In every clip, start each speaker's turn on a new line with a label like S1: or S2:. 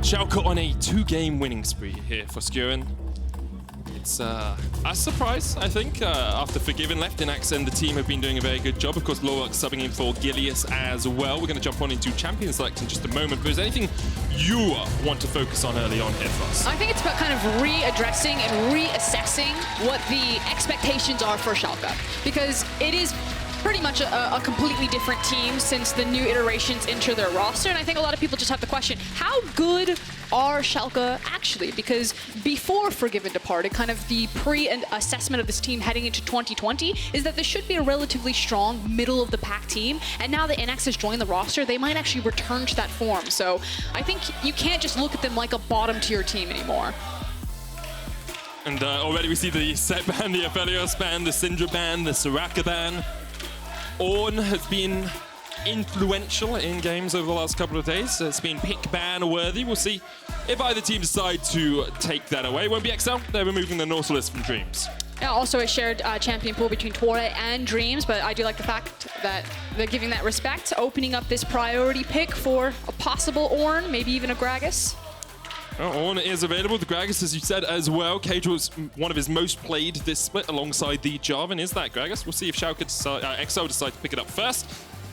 S1: Schalke on a 2-game winning spree here for Skuren. It's a surprise, I think, after Forgiven left. Innaxe and the team have been doing a very good job. Of course, Lurox subbing in for Gilius as well. We're going to jump on into champion select in just a moment. But is there anything you want to focus on early on here for us?
S2: I think it's about kind of readdressing and reassessing what the expectations are for Schalke. Because it is pretty much a completely different team since the new iterations enter their roster. And I think a lot of people just have the question, how good are Schalke actually? Because before Forgiven departed, kind of the pre-assessment of this team heading into 2020 is that this should be a relatively strong middle-of-the-pack team. And now that Innaxe has joined the roster, they might actually return to that form. So I think you can't just look at them like a bottom-tier team anymore.
S1: And already we see the Set ban, the Aphelios ban, the Syndra ban, the Soraka ban. Ornn has been influential in games over the last couple of days. It's been pick ban worthy. We'll see if either team decide to take that away. It won't be XL. They're removing the Nautilus from Dreams.
S2: Yeah, also a shared champion pool between Torre and Dreams, but I do like the fact that they're giving that respect, opening up this priority pick for a possible Ornn, maybe even a Gragas.
S1: Ornn is available. The Gragas, as you said, as well. Caedrel is one of his most played this split alongside the Jarvan. Is that Gragas? We'll see if Schalke XL decide to pick it up first.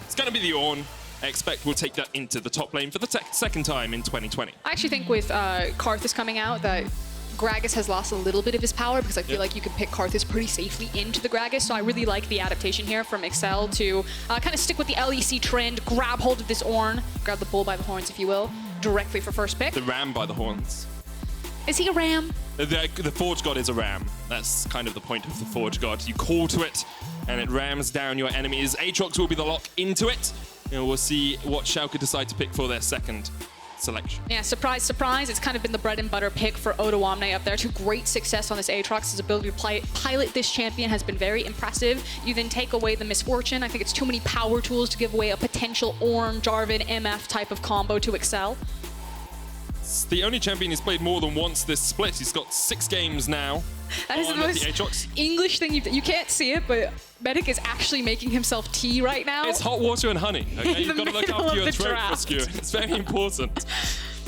S1: It's going to be the Ornn. I expect we'll take that into the top lane for the second time in 2020. I
S2: actually think with Karthus coming out that Gragas has lost a little bit of his power because I feel like you can pick Karthus pretty safely into the Gragas. So I really like the adaptation here from XL to kind of stick with the LEC trend, grab hold of this Ornn, grab the bull by the horns, if you will, directly for first pick.
S1: The ram by the horns.
S2: Is he a ram?
S1: The Forge God is a ram. That's kind of the point of the Forge God. You call to it, and it rams down your enemies. Aatrox will be the lock into it. And we'll see what Schalke decide to pick for their second selection. Yeah,
S2: surprise, surprise. It's kind of been the bread and butter pick for Odoamne up there. To great success on this Aatrox. His ability to pilot this champion has been very impressive. You then take away the misfortune. I think it's too many power tools to give away a potential Ornn, Jarvan, MF type of combo to excel.
S1: It's the only champion he's played more than once this split. He's got 6 games now.
S2: That is the most English thing you can't see it, but Patrik is actually making himself tea right now.
S1: It's hot water and honey. Okay, you've got to look after your throat for Skuren. It's very important.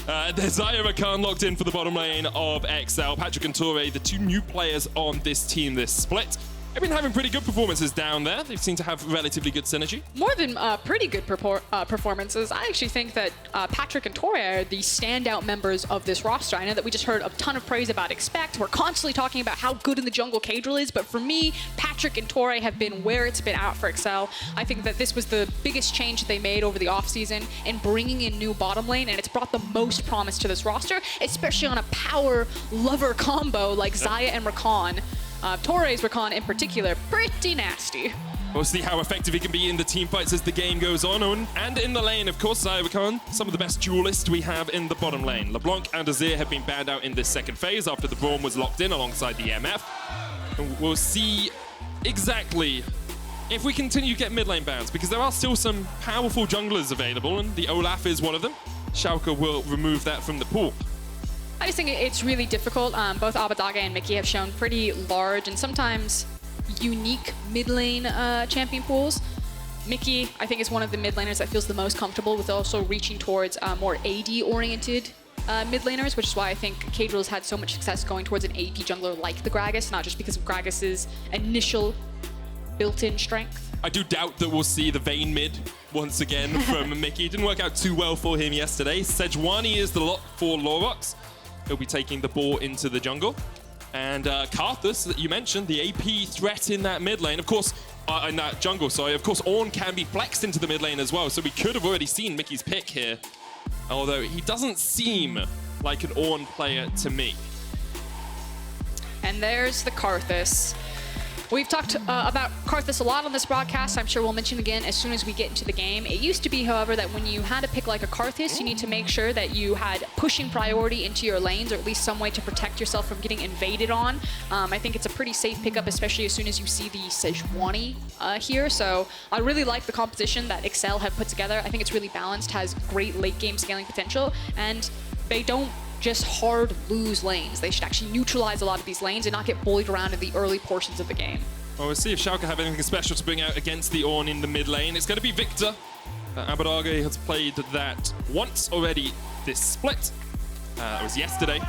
S1: There's Xayah Rakan locked in for the bottom lane of XL. Patrik and Torre, the 2 new players on this team this split. They've been having pretty good performances down there. They seem to have relatively good synergy.
S2: More than pretty good performances. I actually think that Patrik and Torre are the standout members of this roster. I know that we just heard a ton of praise about Expect. We're constantly talking about how good in the jungle Caedrel is, but for me, Patrik and Torre have been where it's been at for XL. I think that this was the biggest change that they made over the offseason in bringing in new bottom lane, and it's brought the most promise to this roster, especially on a power lover combo like Xayah and Rakan. Torre's Rakan in particular, pretty nasty.
S1: We'll see how effective he can be in the team fights as the game goes on. And in the lane, of course, Xayah Rakan, some of the best duelists we have in the bottom lane. LeBlanc and Azir have been banned out in this second phase after the Braum was locked in alongside the MF. And we'll see exactly if we continue to get mid lane bans, because there are still some powerful junglers available, and the Olaf is one of them. Schalke will remove that from the pool.
S2: I just think it's really difficult. Both Abbedagge and Mickey have shown pretty large and sometimes unique mid lane champion pools. Mickey, I think, is one of the mid laners that feels the most comfortable with also reaching towards more AD-oriented mid laners, which is why I think Caedrel has had so much success going towards an AP jungler like the Gragas, not just because of Gragas's initial built-in strength.
S1: I do doubt that we'll see the Vayne mid once again from Mickey. It didn't work out too well for him yesterday. Sejuani is the lock for Lurox. He'll be taking the ball into the jungle. And Karthus, that you mentioned, the AP threat in that mid lane. Of course, in that jungle, sorry. Of course, Ornn can be flexed into the mid lane as well. So we could have already seen Mickey's pick here. Although he doesn't seem like an Ornn player to me.
S2: And there's the Karthus. We've talked about Karthus a lot on this broadcast. I'm sure we'll mention again as soon as we get into the game. It used to be, however, that when you had a pick like a Karthus, you need to make sure that you had pushing priority into your lanes, or at least some way to protect yourself from getting invaded on. I think it's a pretty safe pickup, especially as soon as you see the Sejuani here. So I really like the composition that XL have put together. I think it's really balanced, has great late game scaling potential, and they don't just hard lose lanes. They should actually neutralize a lot of these lanes and not get bullied around in the early portions of the game.
S1: Well, we'll see if Schalke have anything special to bring out against the Ornn in the mid lane. It's going to be Victor. Abbedagge has played that once already this split. It was yesterday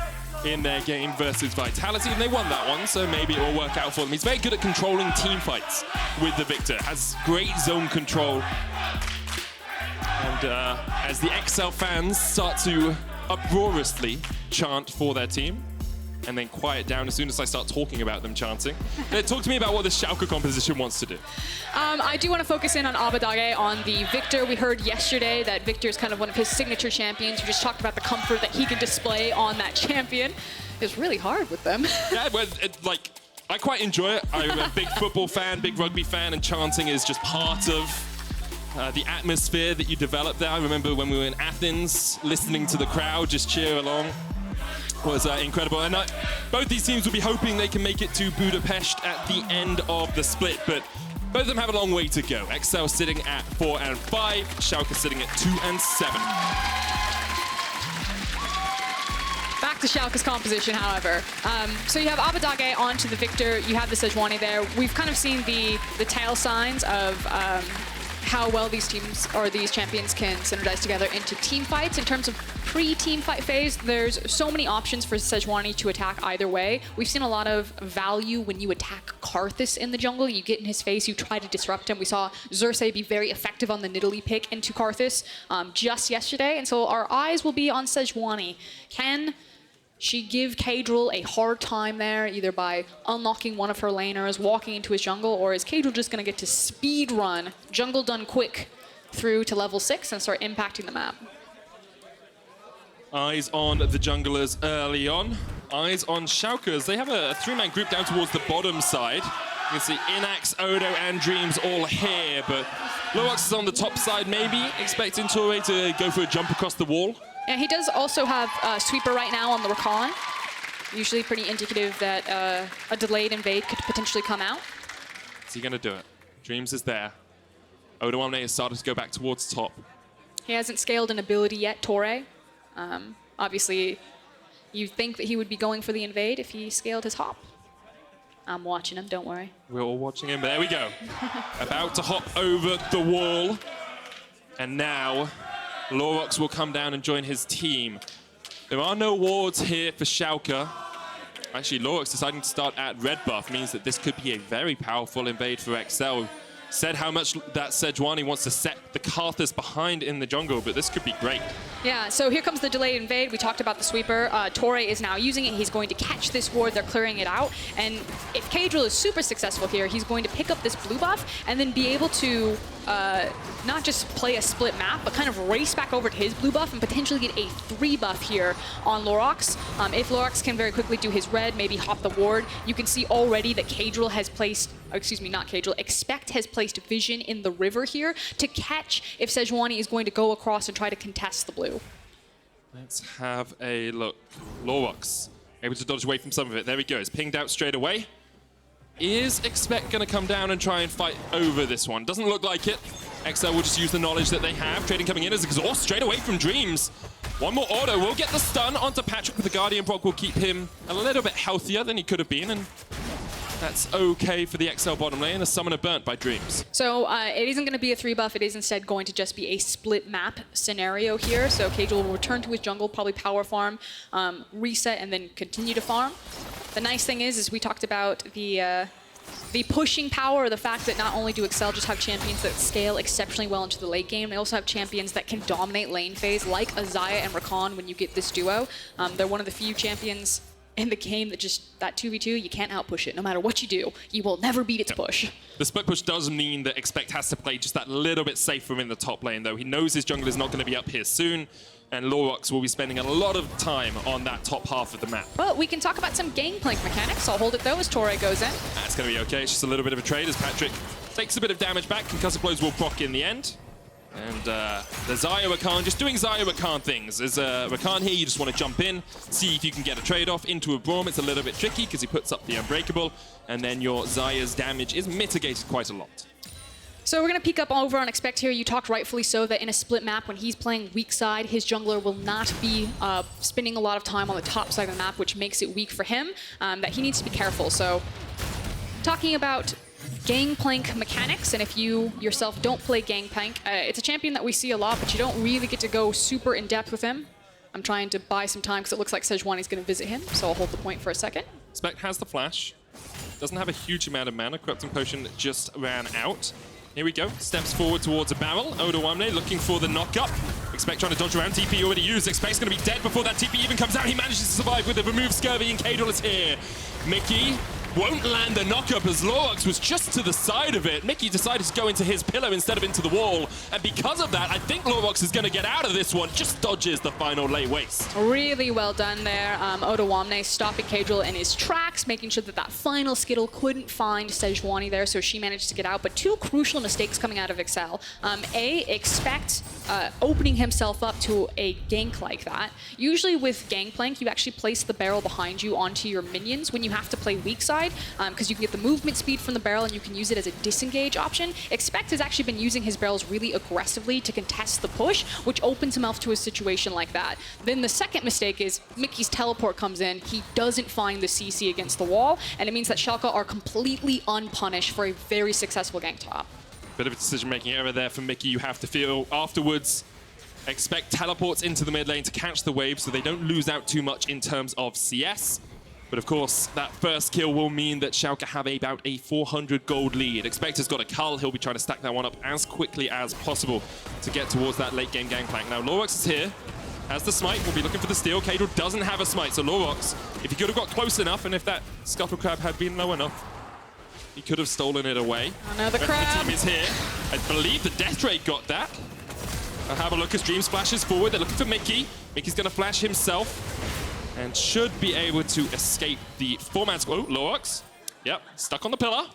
S1: in their game versus Vitality, and they won that one, so maybe it will work out for them. He's very good at controlling team fights with the Victor, has great zone control. And as the XL fans start to uproariously chant for their team, and then quiet down as soon as I start talking about them chanting. Talk to me about what the Schalke composition wants to do.
S2: I do want to focus in on Abbedagge, on the Victor. We heard yesterday that Victor is kind of one of his signature champions. We just talked about the comfort that he can display on that champion. It's really hard with them.
S1: Yeah, well, I quite enjoy it. I'm a big football fan, big rugby fan, and chanting is just part of the atmosphere that you develop there. I remember when we were in Athens, listening to the crowd just cheer along. Was incredible. And both these teams will be hoping they can make it to Budapest at the end of the split, but both of them have a long way to go. XL sitting at 4 and 5, Schalke sitting at 2 and 7.
S2: Back to Schalke's composition, however. So you have Abbedagge onto the Victor, you have the Sejuani there. We've kind of seen the tail signs of how well these teams or these champions can synergize together into team fights. In terms of pre-team fight phase, there's so many options for Sejuani to attack either way. We've seen a lot of value when you attack Karthus in the jungle. You get in his face, you try to disrupt him. We saw Xerxes be very effective on the Nidalee pick into Karthus just yesterday, and so our eyes will be on Sejuani. Can she give Caedrel a hard time there, either by unlocking one of her laners, walking into his jungle, or is Caedrel just going to get to speed run, jungle done quick, through to level 6 and start impacting the map?
S1: Eyes on the junglers early on. Eyes on Schalke. They have a 3-man group down towards the bottom side. You can see Innaxe, Odo, and Dreams all here, but Lurox is on the top side, maybe expecting Torre to go for a jump across the wall.
S2: And he does also have Sweeper right now on the Rakan. Usually pretty indicative that a delayed invade could potentially come out.
S1: Is he going to do it? Dreams is there. Odoamne has started to go back towards top.
S2: He hasn't scaled an ability yet, Torre. Obviously, you'd think that he would be going for the invade if he scaled his hop. I'm watching him, don't worry.
S1: We're all watching him. There we go. About to hop over the wall. And now Lurox will come down and join his team. There are no wards here for Schalke. Actually, Lurox deciding to start at red buff means that this could be a very powerful invade for XL. Said how much that Sejuani wants to set the Karthus behind in the jungle, but this could be great.
S2: Yeah, so here comes the delayed invade. We talked about the sweeper. Torre is now using it. He's going to catch this ward. They're clearing it out. And if Caedrel is super successful here, he's going to pick up this blue buff and then be able to not just play a split map, but kind of race back over to his blue buff and potentially get a 3 buff here on Lurox. If Lurox can very quickly do his red, maybe hop the ward, you can see already that Caedrel has placed, excuse me, not Caedrel, Expect has placed Vision in the river here to catch if Sejuani is going to go across and try to contest the blue.
S1: Let's have a look. Lurox able to dodge away from some of it. There he goes, pinged out straight away. Is Expect going to come down and try and fight over this one? Doesn't look like it. XL will just use the knowledge that they have. Trading coming in as exhaust straight away from Dreams. One more auto will get the stun onto Patrik, but the Guardian proc will keep him a little bit healthier than he could have been, and that's okay for the XL bottom lane. A summoner burnt by Dreams.
S2: So it isn't going to be a 3 buff. It is instead going to just be a split map scenario here. So Caedrel will return to his jungle, probably power farm, reset, and then continue to farm. The nice thing is we talked about the pushing power, the fact that not only do XL just have champions that scale exceptionally well into the late game, they also have champions that can dominate lane phase, like Xayah and Rakan when you get this duo. They're one of the few champions in the game that just, that 2v2, you can't outpush it. No matter what you do, you will never beat its push.
S1: The split push does mean that Expect has to play just that little bit safer in the top lane, though. He knows his jungle is not going to be up here soon, and Lurox will be spending a lot of time on that top half of the map.
S2: Well, we can talk about some gangplank mechanics. I'll hold it, though, as Torre goes in.
S1: That's going to be okay. It's just a little bit of a trade as Patrik takes a bit of damage back. Concussive blows will proc in the end. And the Xayah Rakan, just doing Xayah Rakan things. As Rakan here, you just want to jump in, see if you can get a trade-off into a Braum. It's a little bit tricky because he puts up the Unbreakable, and then your Xayah's damage is mitigated quite a lot.
S2: So we're going to peek up over on Expect here. You talked rightfully so that in a split map, when he's playing weak side, his jungler will not be spending a lot of time on the top side of the map, which makes it weak for him, that he needs to be careful. So talking about Gangplank mechanics, and if you yourself don't play Gangplank, it's a champion that we see a lot, but you don't really get to go super in depth with him. I'm trying to buy some time because it looks like Sejuani's going to visit him, so I'll hold the point for a second.
S1: Expect has the flash. Doesn't have a huge amount of mana. Corrupting Potion just ran out. Here we go. Steps forward towards a barrel. Odoamne looking for the knock-up. Expect trying to dodge around. TP already used. Expect's going to be dead before that TP even comes out. He manages to survive with the remove Scurvy, and Caedrel is here. Mickey won't land the knock-up as Lurox was just to the side of it. Mickey decided to go into his pillar instead of into the wall. And because of that, I think Lurox is going to get out of this one. Just dodges the final late waste.
S2: Really well done there. Odoamne stopping Caedrel in his tracks, making sure that that final Skittle couldn't find Sejuani there, so she managed to get out. But two crucial mistakes coming out of Excel. Expect opening himself up to a gank like that. Usually with Gangplank, you actually place the barrel behind you onto your minions when you have to play weak side, because you can get the movement speed from the barrel and you can use it as a disengage option. Expect has actually been using his barrels really aggressively to contest the push, which opens him up to a situation like that. Then the second mistake is Mickey's teleport comes in, he doesn't find the CC against the wall, and it means that Schalke are completely unpunished for a very successful gank top.
S1: Bit of a decision-making error there for Mickey. You have to feel afterwards. Expect teleports into the mid lane to catch the wave so they don't lose out too much in terms of CS. But of course, that first kill will mean that Schalke have about a 400 gold lead. Expect has got a cull. He'll be trying to stack that one up as quickly as possible to get towards that late game gangplank. Now, Lurox is here. Has the smite. We'll be looking for the steal. Caedrel doesn't have a smite, so Lurox, if he could have got close enough and if that Scuttle Crab had been low enough, he could have stolen it away.
S2: Another crab.
S1: The team is here. I believe the Death Ray got that. I'll have a look as Dream splashes forward. They're looking for Mickey. Mickey's going to flash himself and should be able to escape the four-man squad. Oh, Lurox. Yep, stuck on the pillar.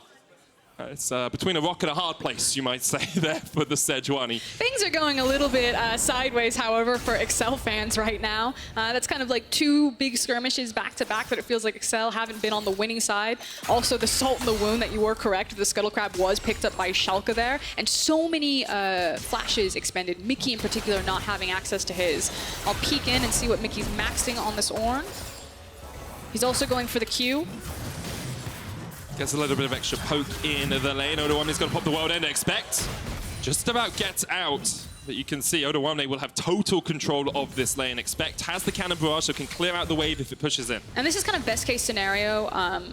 S1: It's between a rock and a hard place, you might say, there for the Sejuani.
S2: Things are going a little bit sideways, however, for Excel fans right now. That's kind of like two big skirmishes back-to-back that it feels like Excel haven't been on the winning side. Also, the salt in the wound that you were correct, the Scuttle Crab was picked up by Schalke there, and so many flashes expended, Mickey in particular not having access to his. I'll peek in and see what Mickey's maxing on this Ornn. He's also going for the Q.
S1: Gets a little bit of extra poke in the lane. Odoamne's going to pop the world end. Expect just about gets out. That you can see Odoamne will have total control of this lane. Expect has the cannon barrage, so can clear out the wave if it pushes in.
S2: And this is kind of best case scenario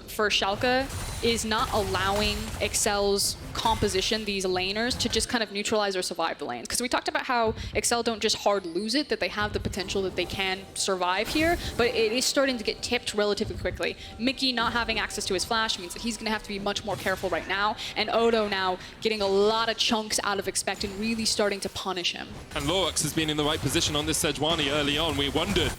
S2: for Schalke, is not allowing Excel's composition, these laners, to just kind of neutralize or survive the lanes. Because we talked about how Excel don't just hard lose it, that they have the potential that they can survive here, but it is starting to get tipped relatively quickly. Mickey not having access to his flash means that he's going to have to be much more careful right now, and Odo now getting a lot of chunks out of Expect and really starting to punish him.
S1: And Lurox has been in the right position on this Sejuani early on. We wondered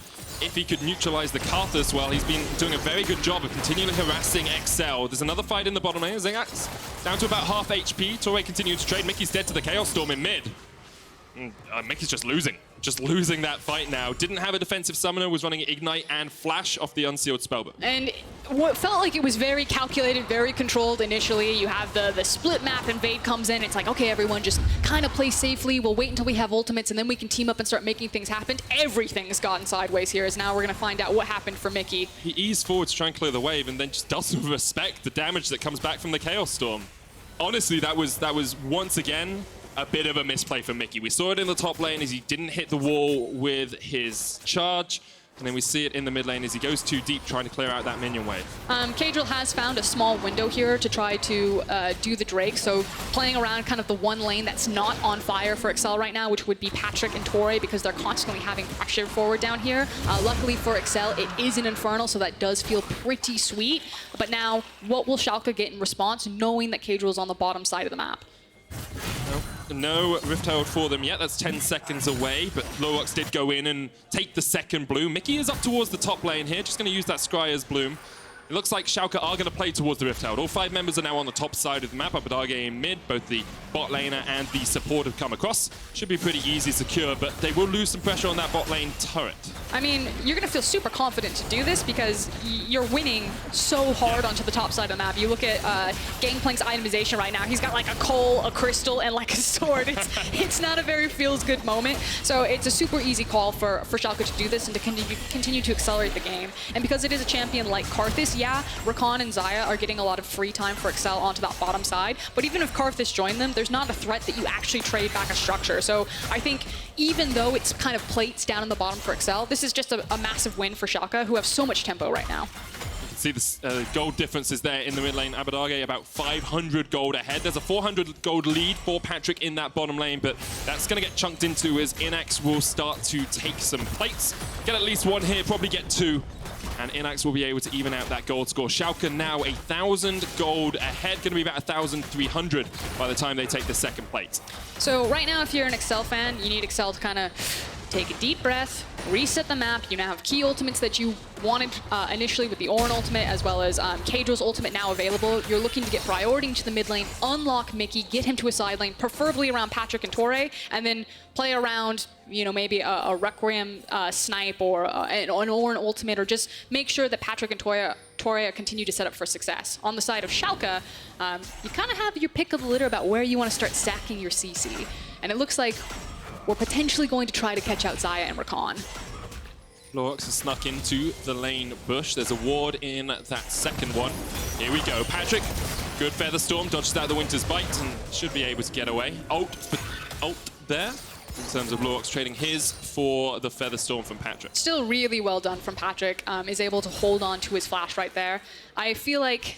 S1: if he could neutralize the Karthus. Well, he's been doing a very good job of continually harassing Excel. There's another fight in the bottom lane. Innaxe down to about half HP. Torre continuing to trade. Mickey's dead to the Chaos Storm in mid. Mickey's just losing that fight now. Didn't have a defensive summoner, was running Ignite and Flash off the unsealed spellbook.
S2: And what felt like it was very calculated, very controlled initially. You have the split map, Invade comes in. It's like, okay, everyone just kind of play safely. We'll wait until we have ultimates, and then we can team up and start making things happen. Everything's gotten sideways here, as now we're going to find out what happened for Mickey.
S1: He eased forward to try and clear the wave, and then just doesn't respect the damage that comes back from the Chaos Storm. Honestly, that was once again a bit of a misplay for Mickey. We saw it in the top lane as he didn't hit the wall with his charge. And then we see it in the mid lane as he goes too deep trying to clear out that minion wave.
S2: Caedrel has found a small window here to try to do the Drake. So playing around kind of the one lane that's not on fire for Excel right now, which would be Patrik and Torre, because they're constantly having pressure forward down here. Luckily for Excel, it is an Infernal, so that does feel pretty sweet. But now, what will Schalke get in response, knowing that Caedrel's on the bottom side of the map?
S1: No Rift Herald for them yet. That's 10 seconds away, but Lurox did go in and take the second bloom. Mickey is up towards the top lane here, just going to use that Scryer's bloom. It looks like Schalke are going to play towards the Rift Herald. All 5 members are now on the top side of the map. Abbedagge in mid, both the bot laner and the support have come across. Should be pretty easy, secure, but they will lose some pressure on that bot lane turret.
S2: I mean, you're going to feel super confident to do this because you're winning so hard onto the top side of the map. You look at Gangplank's itemization right now. He's got like a coal, a crystal, and like a sword. It's not a very feels-good moment. So it's a super easy call for Schalke to do this and to continue to accelerate the game. And because it is a champion like Karthus, yeah, Rakan and Xayah are getting a lot of free time for Excel onto that bottom side, but even if Karthus joined them, there's not a threat that you actually trade back a structure. So I think even though it's kind of plates down in the bottom for Excel, this is just a massive win for Schalke, who have so much tempo right now.
S1: See the gold differences there in the mid lane. Abbedagge about 500 gold ahead. There's a 400 gold lead for Patrik in that bottom lane, but that's going to get chunked into as Innaxe will start to take some plates. Get at least one here, probably get two. And Innaxe will be able to even out that gold score. Schalke now 1,000 gold ahead. Going to be about 1,300 by the time they take the second plate.
S2: So right now, if you're an Excel fan, you need Excel to kind of take a deep breath, reset the map. You now have key ultimates that you wanted initially with the Odoamne ultimate, as well as Caedrel's ultimate now available. You're looking to get priority into the mid lane, unlock Mickey, get him to a side lane, preferably around Patrik and Torre, and then play around, you know, maybe a Requiem snipe or an Odoamne ultimate, or just make sure that Patrik and Torre continue to set up for success. On the side of Schalke, you kind of have your pick of the litter about where you want to start stacking your CC. And it looks like we're potentially going to try to catch out Xayah and Rakan.
S1: Lurox has snuck into the lane bush. There's a ward in that second one. Here we go. Patrik, good Feather Storm, dodges out the Winter's Bite and should be able to get away. Ult there, in terms of Lurox trading his for the Feather Storm from Patrik.
S2: Still really well done from Patrik. Is able to hold on to his flash right there. I feel like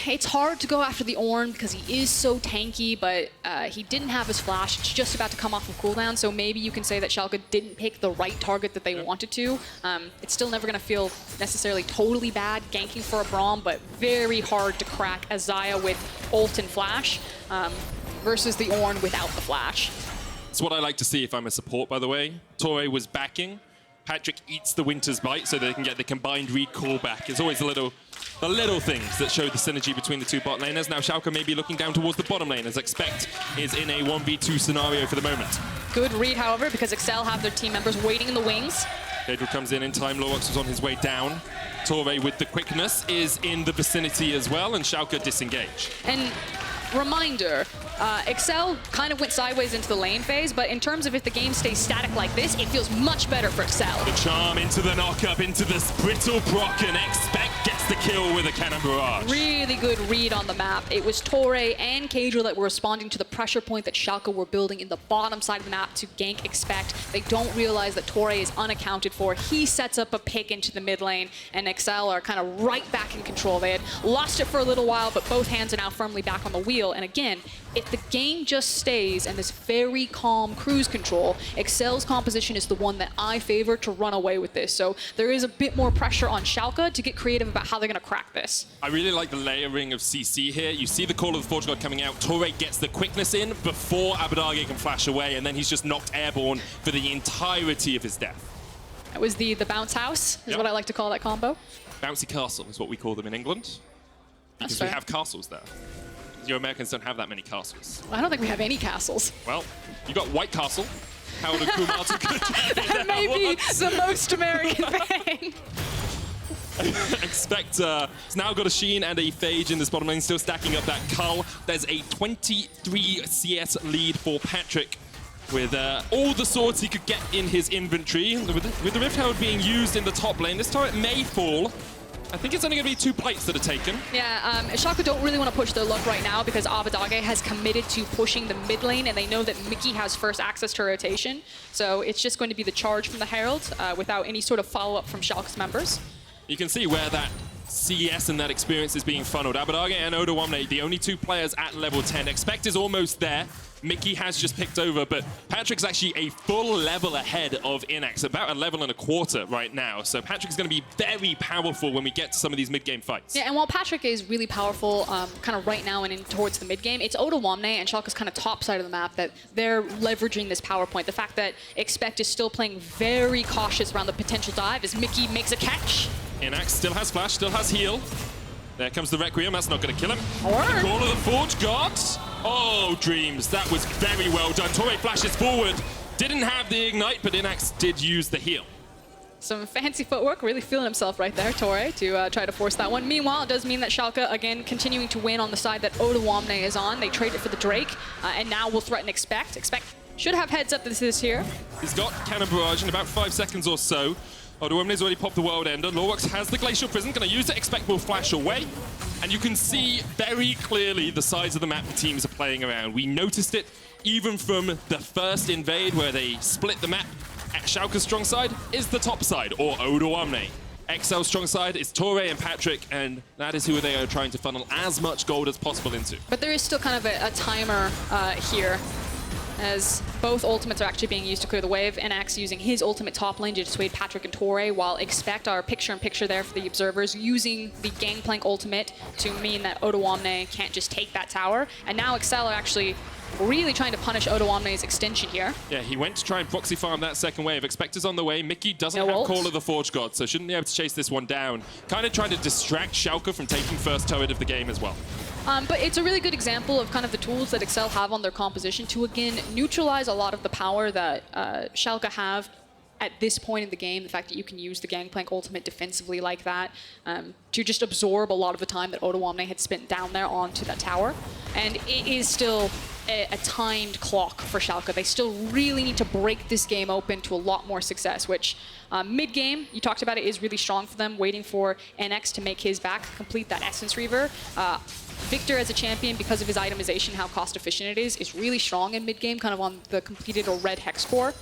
S2: it's hard to go after the Odoamne because he is so tanky, but he didn't have his flash. It's just about to come off of cooldown, so maybe you can say that Schalke didn't pick the right target that they wanted to. It's still never going to feel necessarily totally bad ganking for a Braum, but very hard to crack a Xayah with ult and flash versus the Odoamne without the flash.
S1: It's what I like to see if I'm a support, by the way. Torre was backing. Patrik eats the Winter's Bite so they can get the combined recall back. It's always the little things that show the synergy between the two bot laners. Now Schalke may be looking down towards the bottom lane, as Expect is in a 1v2 scenario for the moment.
S2: Good read, however, because Excel have their team members waiting in the wings.
S1: Caedrel comes in time. Lurox was on his way down. Torre with the quickness is in the vicinity as well, and Schalke disengage.
S2: And reminder, Excel kind of went sideways into the lane phase, but in terms of if the game stays static like this, it feels much better for Excel.
S1: The charm into the knock-up, into this brittle proc, and Expect gets the kill with a cannon barrage.
S2: Really good read on the map. It was Torre and Caedrel that were responding to the pressure point that Schalke were building in the bottom side of the map to gank Expect. They don't realize that Torre is unaccounted for. He sets up a pick into the mid lane, and Excel are kind of right back in control. They had lost it for a little while, but both hands are now firmly back on the wheel. And again, if the game just stays in this very calm cruise control, Excel's composition is the one that I favor to run away with this. So there is a bit more pressure on Schalke to get creative about how they're going to crack this.
S1: I really like the layering of CC here. You see the Call of the Forge God coming out. Torre gets the quickness in before Abbedagge can flash away, and then he's just knocked airborne for the entirety of his death.
S2: That was the bounce house, is what I like to call that combo.
S1: Bouncy castle is what we call them in England, because we have castles there. You Americans don't have that many castles.
S2: I don't think we have any castles.
S1: Well, you got White Castle. Howard and Kumar took good.
S2: That may be the most American thing.
S1: Expect has now got a Sheen and a Phage in this bottom lane, still stacking up that Cull. There's a 23 CS lead for Patrik, with all the swords he could get in his inventory. With the Rift Herald being used in the top lane, this turret may fall. I think it's only going to be 2 plates that are taken.
S2: Yeah, Schalke don't really want to push their luck right now because Abbedagge has committed to pushing the mid lane, and they know that Mickey has first access to rotation. So it's just going to be the charge from the Herald without any sort of follow-up from Schalke's members.
S1: You can see where that CS and that experience is being funneled. Abbedagge and Odoamne, the only 2 players at level 10. Expect is almost there. Mickey has just picked over, but Patrik's actually a full level ahead of Innaxe, about a level and a quarter right now. So Patrik's going to be very powerful when we get to some of these mid-game fights.
S2: Yeah, and while Patrik is really powerful kind of right now and in towards the mid-game, it's Odoamne and Schalke's kind of top side of the map that they're leveraging this power point. The fact that Expect is still playing very cautious around the potential dive as Mickey makes a catch.
S1: Innaxe still has flash, still has heal. There comes the Requiem, that's not going to kill him. The Call of the Forge God. Oh, Dreams, that was very well done. Torre flashes forward. Didn't have the Ignite, but Innaxe did use the heal.
S2: Some fancy footwork, really feeling himself right there, Torre, to try to force that one. Meanwhile, it does mean that Schalke, again, continuing to win on the side that Odoamne is on. They trade it for the Drake, and now will threaten Expect. Expect should have heads up that this is here.
S1: He's got Cannon Barrage in about 5 seconds or so. Odoamne's already popped the World Ender. Lurox has the Glacial Prison, going to use it. Expect will flash away. And you can see very clearly the size of the map the teams are playing around. We noticed it even from the first invade where they split the map. Schalke's strong side is the top side, or Odoamne. XL's strong side is Torre and Patrik, and that is who they are trying to funnel as much gold as possible into.
S2: But there is still kind of a timer here, as both ultimates are actually being used to clear the wave. Innaxe using his ultimate top lane to dissuade Patrik and Torre, while Expect, our picture-in-picture there for the observers, using the Gangplank ultimate to mean that Odoamne can't just take that tower. And now XL are actually really trying to punish Odoamne's extension here.
S1: Yeah, he went to try and proxy farm that second wave. Expect is on the way. Mickey doesn't have Call of the Forge God, so shouldn't be able to chase this one down. Kind of trying to distract Schalke from taking first turret of the game as well.
S2: But it's a really good example of kind of the tools that XL have on their composition to, again, neutralize a lot of the power that Schalke have at this point in the game. The fact that you can use the Gangplank ultimate defensively like that to just absorb a lot of the time that Odoamne had spent down there onto that tower. And it is still a timed clock for Schalke. They still really need to break this game open to a lot more success, which mid-game, you talked about it, is really strong for them, waiting for Innaxe to make his back, complete that Essence Reaver. Victor as a champion, because of his itemization, how cost efficient it is really strong in mid-game, kind of on the completed or red hex core.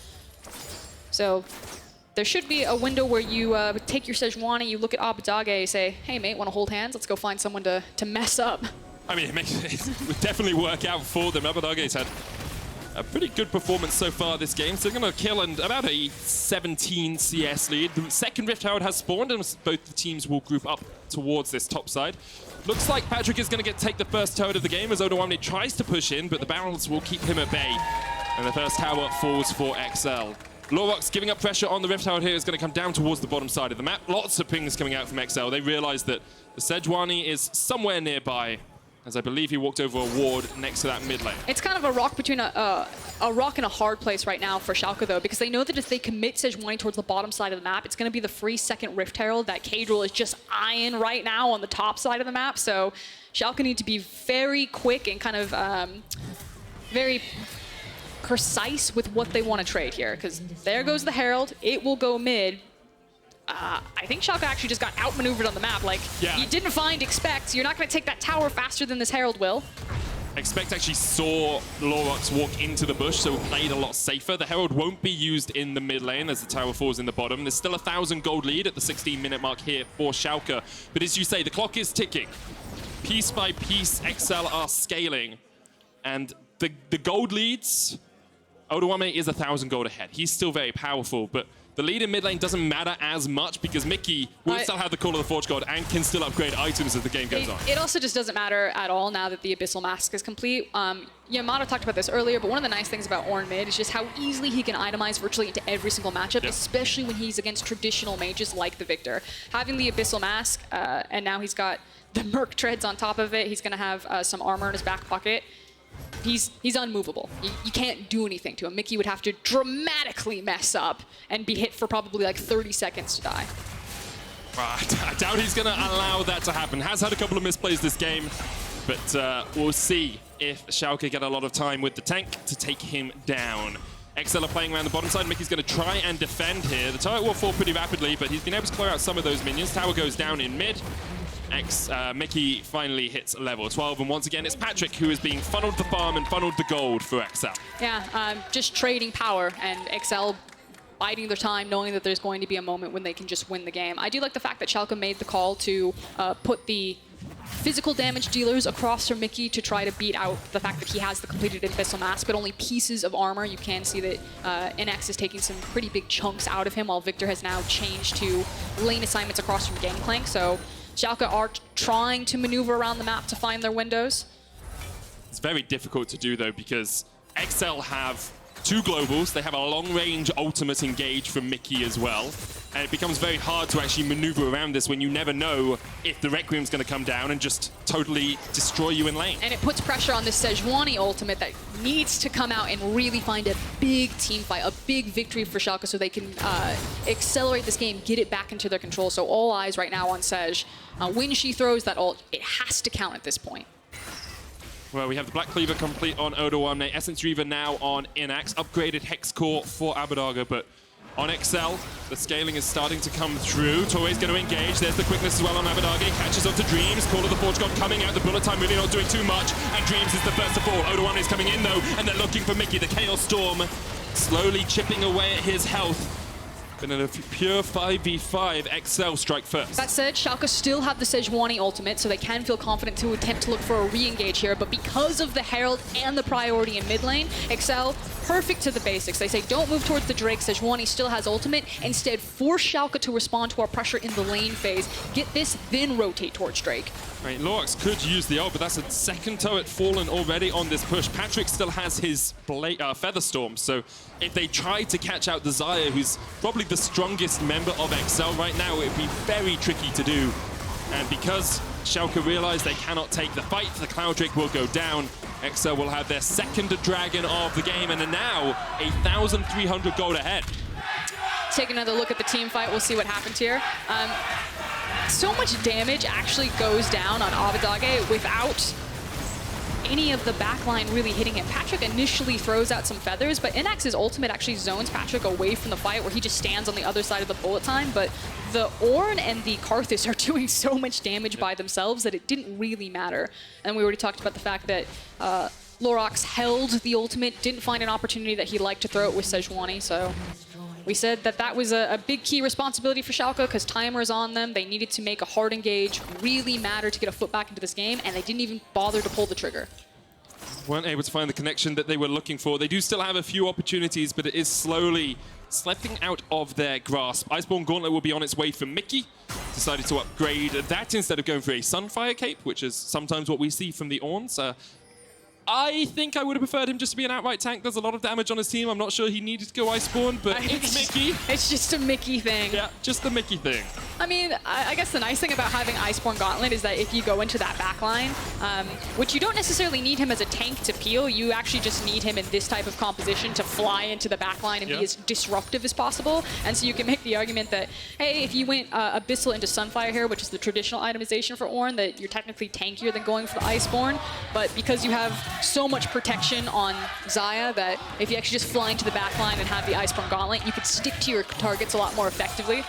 S2: So there should be a window where you take your Sejuani, you look at Abbedagge, you say, hey mate, want to hold hands? Let's go find someone to mess up.
S1: I mean, it would definitely work out for them. Abbedagge's had a pretty good performance so far this game, so they're going to kill and about a 17 CS lead. The second Rift Herald has spawned, and both the teams will group up towards this top side. Looks like Patrik is going to take the first turret of the game as Odoamne tries to push in, but the barrels will keep him at bay. And the first tower falls for XL. Lurox giving up pressure on the Rift Herald here is going to come down towards the bottom side of the map. Lots of pings coming out from XL. They realize that the Sejuani is somewhere nearby, as I believe he walked over a ward next to that mid lane.
S2: It's kind of a rock between a rock and a hard place right now for Schalke, though, because they know that if they commit Sejuani towards the bottom side of the map, it's going to be the free second Rift Herald that Caedrel is just eyeing right now on the top side of the map. So Schalke need to be very quick and kind of very precise with what they want to trade here, because there goes the Herald. It will go mid. I think Schalke actually just got outmaneuvered on the map. Like, you didn't find Expect. You're not going to take that tower faster than this Herald will.
S1: Expect actually saw Lurox walk into the bush, so played a lot safer. The Herald won't be used in the mid lane as the tower falls in the bottom. There's still a 1,000 gold lead at the 16-minute mark here for Schalke. But as you say, the clock is ticking. Piece by piece, XL are scaling. And the gold leads, Odoamne is 1,000 gold ahead. He's still very powerful, but the lead in mid lane doesn't matter as much because Mickey will still have the Call of the Forge God and can still upgrade items as the game goes on.
S2: It also just doesn't matter at all now that the Abyssal Mask is complete. Yamato talked about this earlier, but one of the nice things about Ornn mid is just how easily he can itemize virtually into every single matchup, especially when he's against traditional mages like the Victor. Having the Abyssal Mask, and now he's got the Merc Treads on top of it. He's going to have some armor in his back pocket. He's unmovable. You can't do anything to him. Mickey would have to dramatically mess up and be hit for probably like 30 seconds to die.
S1: I doubt he's going to allow that to happen. Has had a couple of misplays this game, but we'll see if Schalke get a lot of time with the tank to take him down. XL are playing around the bottom side. Mickey's going to try and defend here. The turret will fall pretty rapidly, but he's been able to clear out some of those minions. Tower goes down in mid. Mickey finally hits level 12, and once again it's Patrik who is being funneled the farm and funneled the gold for XL. Yeah,
S2: just trading power, and XL biding their time, knowing that there's going to be a moment when they can just win the game. I do like the fact that Schalke made the call to put the physical damage dealers across from Mickey to try to beat out the fact that he has the completed Abyssal Mask, but only pieces of armor. You can see that Innaxe is taking some pretty big chunks out of him, while Victor has now changed to lane assignments across from Gangplank. So Schalke are trying to maneuver around the map to find their windows.
S1: It's very difficult to do, though, because XL have 2 globals. They have a long-range ultimate engage from Mickey as well. And it becomes very hard to actually maneuver around this when you never know if the Requiem's going to come down and just totally destroy you in lane.
S2: And it puts pressure on this Sejuani ultimate that needs to come out and really find a big team fight, a big victory for Schalke so they can accelerate this game, get it back into their control. So all eyes right now on Sej. When she throws that ult, it has to count at this point.
S1: Well, we have the Black Cleaver complete on Odoamne, Essence Reaver now on Innaxe, upgraded Hex Core for Abbedagge, but on XL. The scaling is starting to come through. Torre's going to engage. There's the quickness as well on Abbedagge. Catches up to Dreams. Call of the Forge God coming out. The bullet time really not doing too much. And Dreams is the first to fall. Odoamne is coming in though, and they're looking for Mickey. The Chaos Storm slowly chipping away at his health. But in a pure 5v5, XL strike first.
S2: That said, Schalke still have the Sejuani ultimate, so they can feel confident to attempt to look for a re-engage here. But because of the Herald and the priority in mid lane, XL, perfect to the basics. They say, don't move towards the Drake. Sejuani still has ultimate. Instead, force Schalke to respond to our pressure in the lane phase. Get this, then rotate towards Drake.
S1: Right, Lurox could use the ult, but that's a second turret fallen already on this push. Patrik still has his Feather Storm, so if they try to catch out the Xayah, who's probably the strongest member of XL right now, it'd be very tricky to do. And because Schalke realize they cannot take the fight, the Cloud Drake will go down. XL will have their second dragon of the game and are now 1,300 gold ahead.
S2: Take another look at the team fight. We'll see what happens here. So much damage actually goes down on Abbedagge without any of the backline really hitting him. Patrik initially throws out some feathers, but Innaxe's ultimate actually zones Patrik away from the fight where he just stands on the other side of the bullet time. But the Ornn and the Karthus are doing so much damage by themselves that it didn't really matter. And we already talked about the fact that Lurox held the ultimate, didn't find an opportunity that he liked to throw it with Sejuani, so we said that that was a big key responsibility for Schalke because timer's on them. They needed to make a hard engage really matter to get a foot back into this game, and they didn't even bother to pull the trigger.
S1: Weren't able to find the connection that they were looking for. They do still have a few opportunities, but it is slowly slipping out of their grasp. Iceborne Gauntlet will be on its way for Mickey. Decided to upgrade that instead of going for a Sunfire Cape, which is sometimes what we see from the Ornns. I think I would have preferred him just to be an outright tank. There's a lot of damage on his team. I'm not sure he needed to go Iceborne, but it's Mickey.
S2: It's just a Mickey thing.
S1: Yeah, just the Mickey thing.
S2: I mean, I guess the nice thing about having Iceborne Gauntlet is that if you go into that backline, which you don't necessarily need him as a tank to peel, you actually just need him in this type of composition to fly into the backline and be as disruptive as possible. And so you can make the argument that, hey, if you went Abyssal into Sunfire here, which is the traditional itemization for Ornn, that you're technically tankier than going for the Iceborne. But because you have so much protection on Xayah that if you actually just fly into the backline and have the Iceborne Gauntlet, you could stick to your targets a lot more effectively.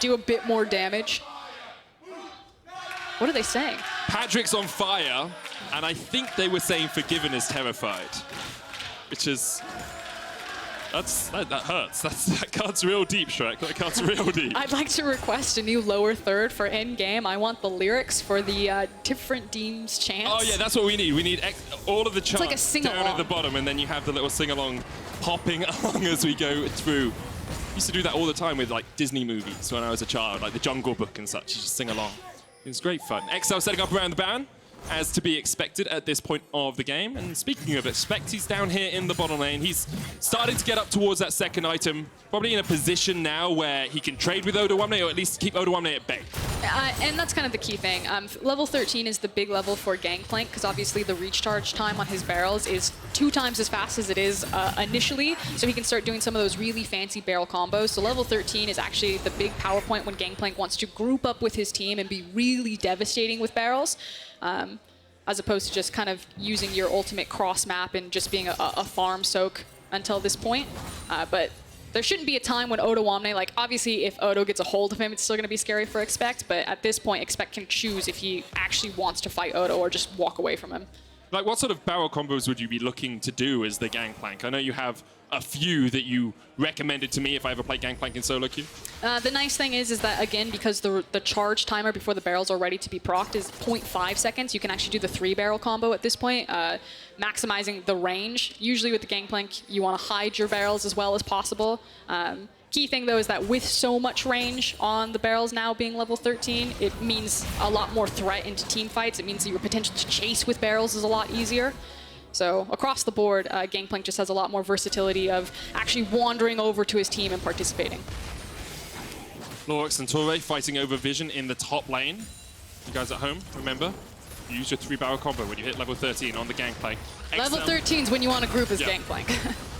S2: Do a bit more damage. What are they saying?
S1: Patrik's on fire, and I think they were saying Forgiven is terrified, which is... That hurts. That card's real deep, Shrek. That card's real deep.
S2: I'd like to request a new lower third for endgame. I want the lyrics for the different Deems chants.
S1: Oh yeah, that's what we need. We need all of the chants
S2: like a sing-along
S1: down at the bottom, and then you have the little sing-along popping along as we go through. Used to do that all the time with like Disney movies when I was a child, like the Jungle Book and such. You just sing along. It was great fun. XL setting up around the Baron, as to be expected at this point of the game. And speaking of expect, he's down here in the bottom lane. He's starting to get up towards that second item, probably in a position now where he can trade with Odoamne, or at least keep Odoamne at bay.
S2: And that's kind of the key thing. Level 13 is the big level for Gangplank, because obviously the recharge time on his barrels is 2 times as fast as it is initially, so he can start doing some of those really fancy barrel combos. So level 13 is actually the big power point when Gangplank wants to group up with his team and be really devastating with barrels. As opposed to just kind of using your ultimate cross map and just being a farm soak until this point. But there shouldn't be a time when Odoamne, like obviously if Odo gets a hold of him, it's still going to be scary for Expect, but at this point Expect can choose if he actually wants to fight Odo or just walk away from him.
S1: Like what sort of barrel combos would you be looking to do as the Gangplank? I know you have a few that you recommended to me if I ever play Gangplank in solo queue.
S2: The nice thing is that, again, because the charge timer before the barrels are ready to be procced is 0.5 seconds, you can actually do the 3-barrel combo at this point, maximizing the range. Usually with the Gangplank, you want to hide your barrels as well as possible. Key thing, though, is that with so much range on the barrels now being level 13, it means a lot more threat into team fights. It means that your potential to chase with barrels is a lot easier. So across the board, Gangplank just has a lot more versatility of actually wandering over to his team and participating.
S1: Lurox and Torre fighting over Vision in the top lane. You guys at home, remember? You use your 3-barrel combo when you hit level 13 on the Gangplank.
S2: Level 13 is when you want to group as Gangplank.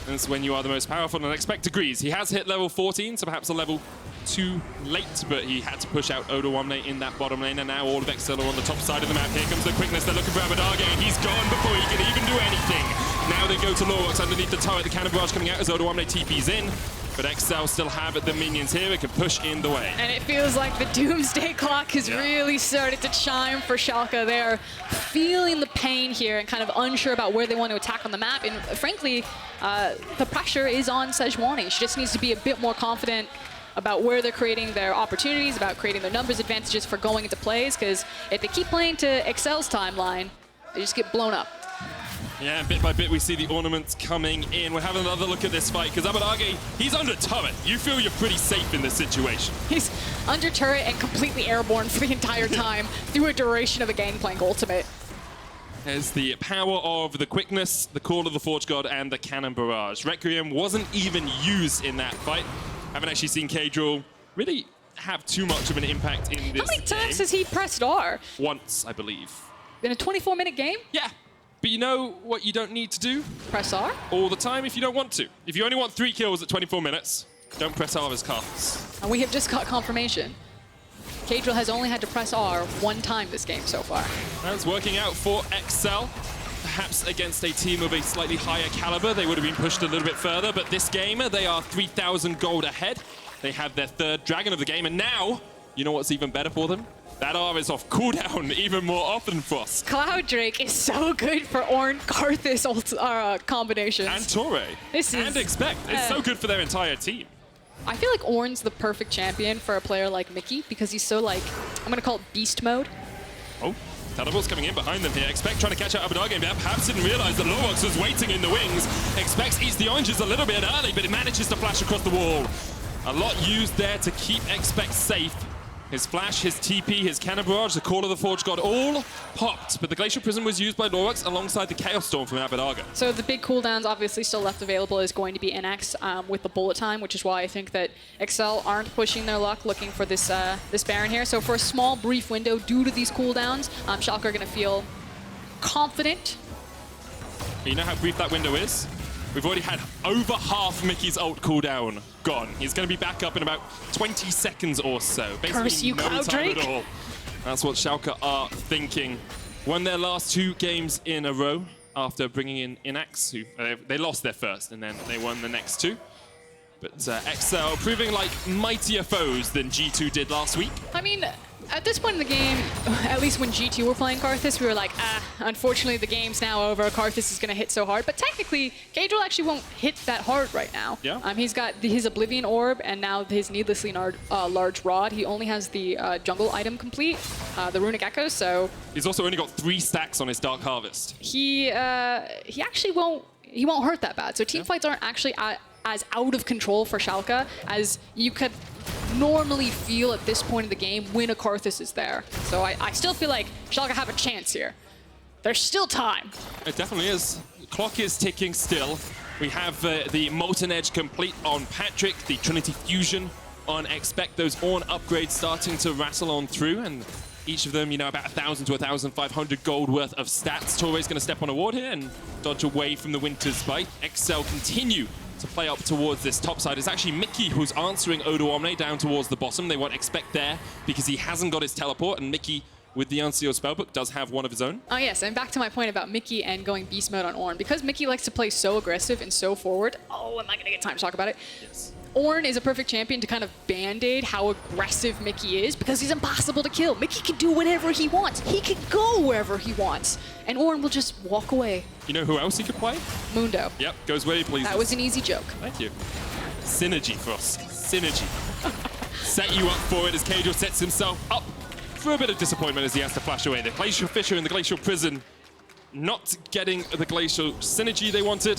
S1: And it's when you are the most powerful, and Expect agrees. He has hit level 14, so perhaps a level too late, but he had to push out Odoamne in that bottom lane, and now all of XL are on the top side of the map. Here comes the quickness. They're looking for Abbedagge, and he's gone before he can even do anything. Now they go to Lurox underneath the turret. The cannon barrage coming out as Odoamne TP's in. But XL still have the minions here. It can push in the way.
S2: And it feels like the doomsday clock has really started to chime for Schalke. They're feeling the pain here and kind of unsure about where they want to attack on the map. And frankly, the pressure is on Sejuani. She just needs to be a bit more confident about where they're creating their opportunities, about creating their numbers advantages for going into plays, because if they keep playing to Excel's timeline, they just get blown up.
S1: Yeah, bit by bit we see the ornaments coming in. We're having another look at this fight because Abbedagge, he's under turret. You feel you're pretty safe in this situation.
S2: He's under turret and completely airborne for the entire time through a duration of the Gangplank ultimate.
S1: There's the power of the quickness, the call of the Forge God, and the cannon barrage. Requiem wasn't even used in that fight. Haven't actually seen Caedrel really have too much of an impact in this
S2: How many times
S1: game.
S2: has he pressed R?
S1: Once, I believe.
S2: In a 24-minute game?
S1: Yeah. But you know what you don't need to do?
S2: Press R?
S1: All the time if you don't want to. If you only want 3 kills at 24 minutes, don't press R as Carthus.
S2: And we have just got confirmation. Caedrel has only had to press R 1 time this game so far.
S1: That's working out for XL. Perhaps against a team of a slightly higher caliber, they would have been pushed a little bit further. But this game, they are 3,000 gold ahead. They have their 3rd dragon of the game. And now, you know what's even better for them? That R is off cooldown even more often, Frost.
S2: Cloud Drake is so good for Ornn Karthus combinations.
S1: And Torre. And Expect. It's so good for their entire team.
S2: I feel like Ornn's the perfect champion for a player like Mickey because he's so like, I'm going to call it beast mode.
S1: Oh, Telepulse coming in behind them here. Expect trying to catch out Abbedagge, but perhaps didn't realize that Lurox was waiting in the wings. Expect eats the oranges a little bit early, but it manages to flash across the wall. A lot used there to keep Expect safe. His flash, his TP, his cannon barrage, the call of the Forge God, all popped. But the Glacial Prism was used by Lurox alongside the Chaos Storm from Abbedagge.
S2: So the big cooldowns obviously still left available is going to be Innaxe with the bullet time, which is why I think that XL aren't pushing their luck looking for this this Baron here. So for a small, brief window, due to these cooldowns, Schalke are going to feel confident.
S1: You know how brief that window is? We've already had over half Mickey's ult cooldown gone. He's going to be back up in about 20 seconds or so. Basically,
S2: Curse you,
S1: no
S2: Cloud
S1: time
S2: Drake.
S1: at all. That's what Schalke are thinking. Won their last 2 games in a row after bringing in Innaxe, who they lost their first and then they won the next 2. But XL proving like mightier foes than G2 did last week.
S2: I mean, at this point in the game, at least when G2 were playing Karthus, we were like, unfortunately the game's now over. Karthus is going to hit so hard. But technically, Caedrel actually won't hit that hard right now.
S1: Yeah.
S2: He's got his Oblivion Orb and now his needlessly large rod. He only has the jungle item complete, the Runic Echo, so...
S1: He's also only got 3 stacks on his Dark Harvest.
S2: He actually won't hurt that bad. So team fights aren't actually as out of control for Schalke as you could normally feel at this point in the game when a Karthus is there. So I still feel like Schalke have a chance here. There's still time.
S1: It definitely is. The clock is ticking still. We have the Molten Edge complete on Patrik, the Trinity Fusion on Expect, those Ornn upgrades starting to rattle on through, and each of them, you know, about 1,000 to 1,500 gold worth of stats. Torre's going to step on a ward here and dodge away from the Winter's Bite. XL continue to play up towards this top side. It's actually Mickey who's answering Odoamne down towards the bottom. They want Expect there because he hasn't got his teleport, and Mickey, with the Unsealed Spellbook, does have one of his own.
S2: Oh yes, and back to my point about Mickey and going beast mode on Ornn. Because Mickey likes to play so aggressive and so forward, am I going to get time to talk about it?
S1: Yes.
S2: Ornn is a perfect champion to kind of band-aid how aggressive Mickey is because he's impossible to kill. Mickey can do whatever he wants. He can go wherever he wants. And Ornn will just walk away.
S1: You know who else he could play?
S2: Mundo.
S1: Yep, goes where he pleases.
S2: That was an easy joke.
S1: Thank you. Synergy, Frost. Synergy. Set you up for it as Caedrel sets himself up for a bit of disappointment as he has to flash away. The Glacial Fisher in the Glacial Prison not getting the Glacial synergy they wanted,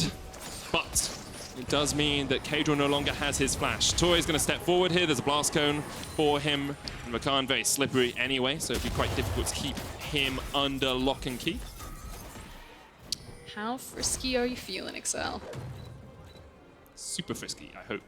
S1: but it does mean that Caedrel no longer has his flash. Torre's going to step forward here. There's a blast cone for him. And Rakan very slippery anyway, so it'd be quite difficult to keep him under lock and key.
S2: How frisky are you feeling, XL?
S1: Super frisky, I hope.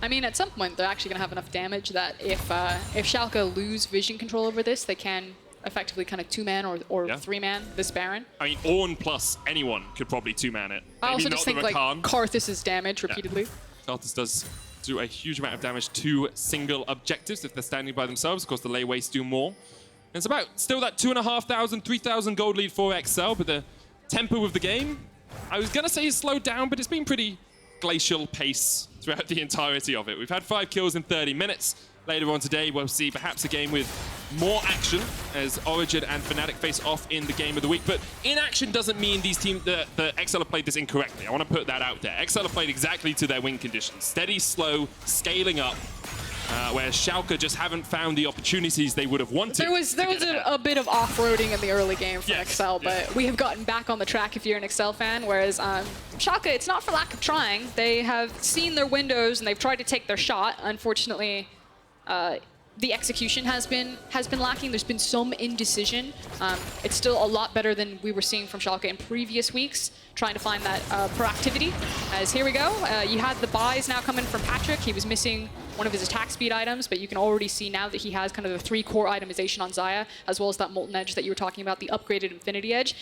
S2: I mean, at some point, they're actually going to have enough damage that if Schalke lose vision control over this, they can effectively kind of 2-man or 3-man this Baron.
S1: I mean, Ornn plus anyone could probably 2-man it.
S2: I
S1: Maybe
S2: also
S1: not
S2: just think
S1: the
S2: like
S1: Rakan.
S2: Karthus' damage repeatedly.
S1: Karthus does do a huge amount of damage to single objectives if they're standing by themselves. Of course, the lay wastes do more. And it's about still that 2,500, 3,000 gold lead for XL, but the tempo of the game, I was going to say is slowed down, but it's been pretty glacial pace throughout the entirety of it. We've had 5 kills in 30 minutes. Later on today, we'll see perhaps a game with more action as Origin and Fnatic face off in the game of the week. But inaction doesn't mean these teams, the XL have played this incorrectly. I want to put that out there. XL have played exactly to their win conditions. Steady, slow, scaling up. Where Schalke just haven't found the opportunities they would have wanted.
S2: There was a bit of off-roading in the early game for
S1: Yes,
S2: XL, but we have gotten back on the track if you're an XL fan, whereas Schalke, it's not for lack of trying. They have seen their windows and they've tried to take their shot. Unfortunately, the execution has been lacking. There's been some indecision. It's still a lot better than we were seeing from Schalke in previous weeks, trying to find that proactivity. As here we go, you had the buys now coming from Patrik. He was missing one of his attack speed items, but you can already see now that he has kind of the 3 core itemization on Xayah, as well as that Molten Edge that you were talking about, the upgraded Infinity Edge.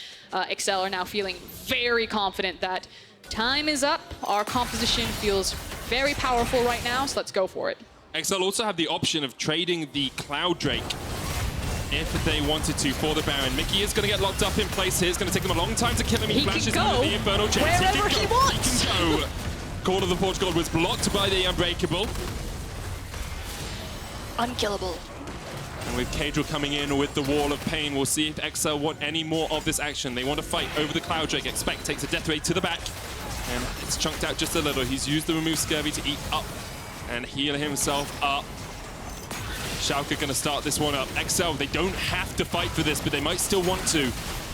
S2: XL are now feeling very confident that time is up. Our composition feels very powerful right now, so let's go for it.
S1: XL also have the option of trading the Cloud Drake if they wanted to for the Baron. Mickey is going to get locked up in place here. It's going to take them a long time to kill him.
S2: He
S1: flashes
S2: can go
S1: into the Infernal Chase.
S2: wherever he wants.
S1: He can go. Call of the Porch God was blocked by the Unbreakable.
S2: Unkillable.
S1: And with Caedrel coming in with the Wall of Pain, we'll see if XL want any more of this action. They want to fight over the Cloud Drake. Expect takes a death ray to the back. And it's chunked out just a little. He's used the Remove Scurvy to eat up and heal himself up. Schalke gonna start this one up. XL, they don't have to fight for this, but they might still want to.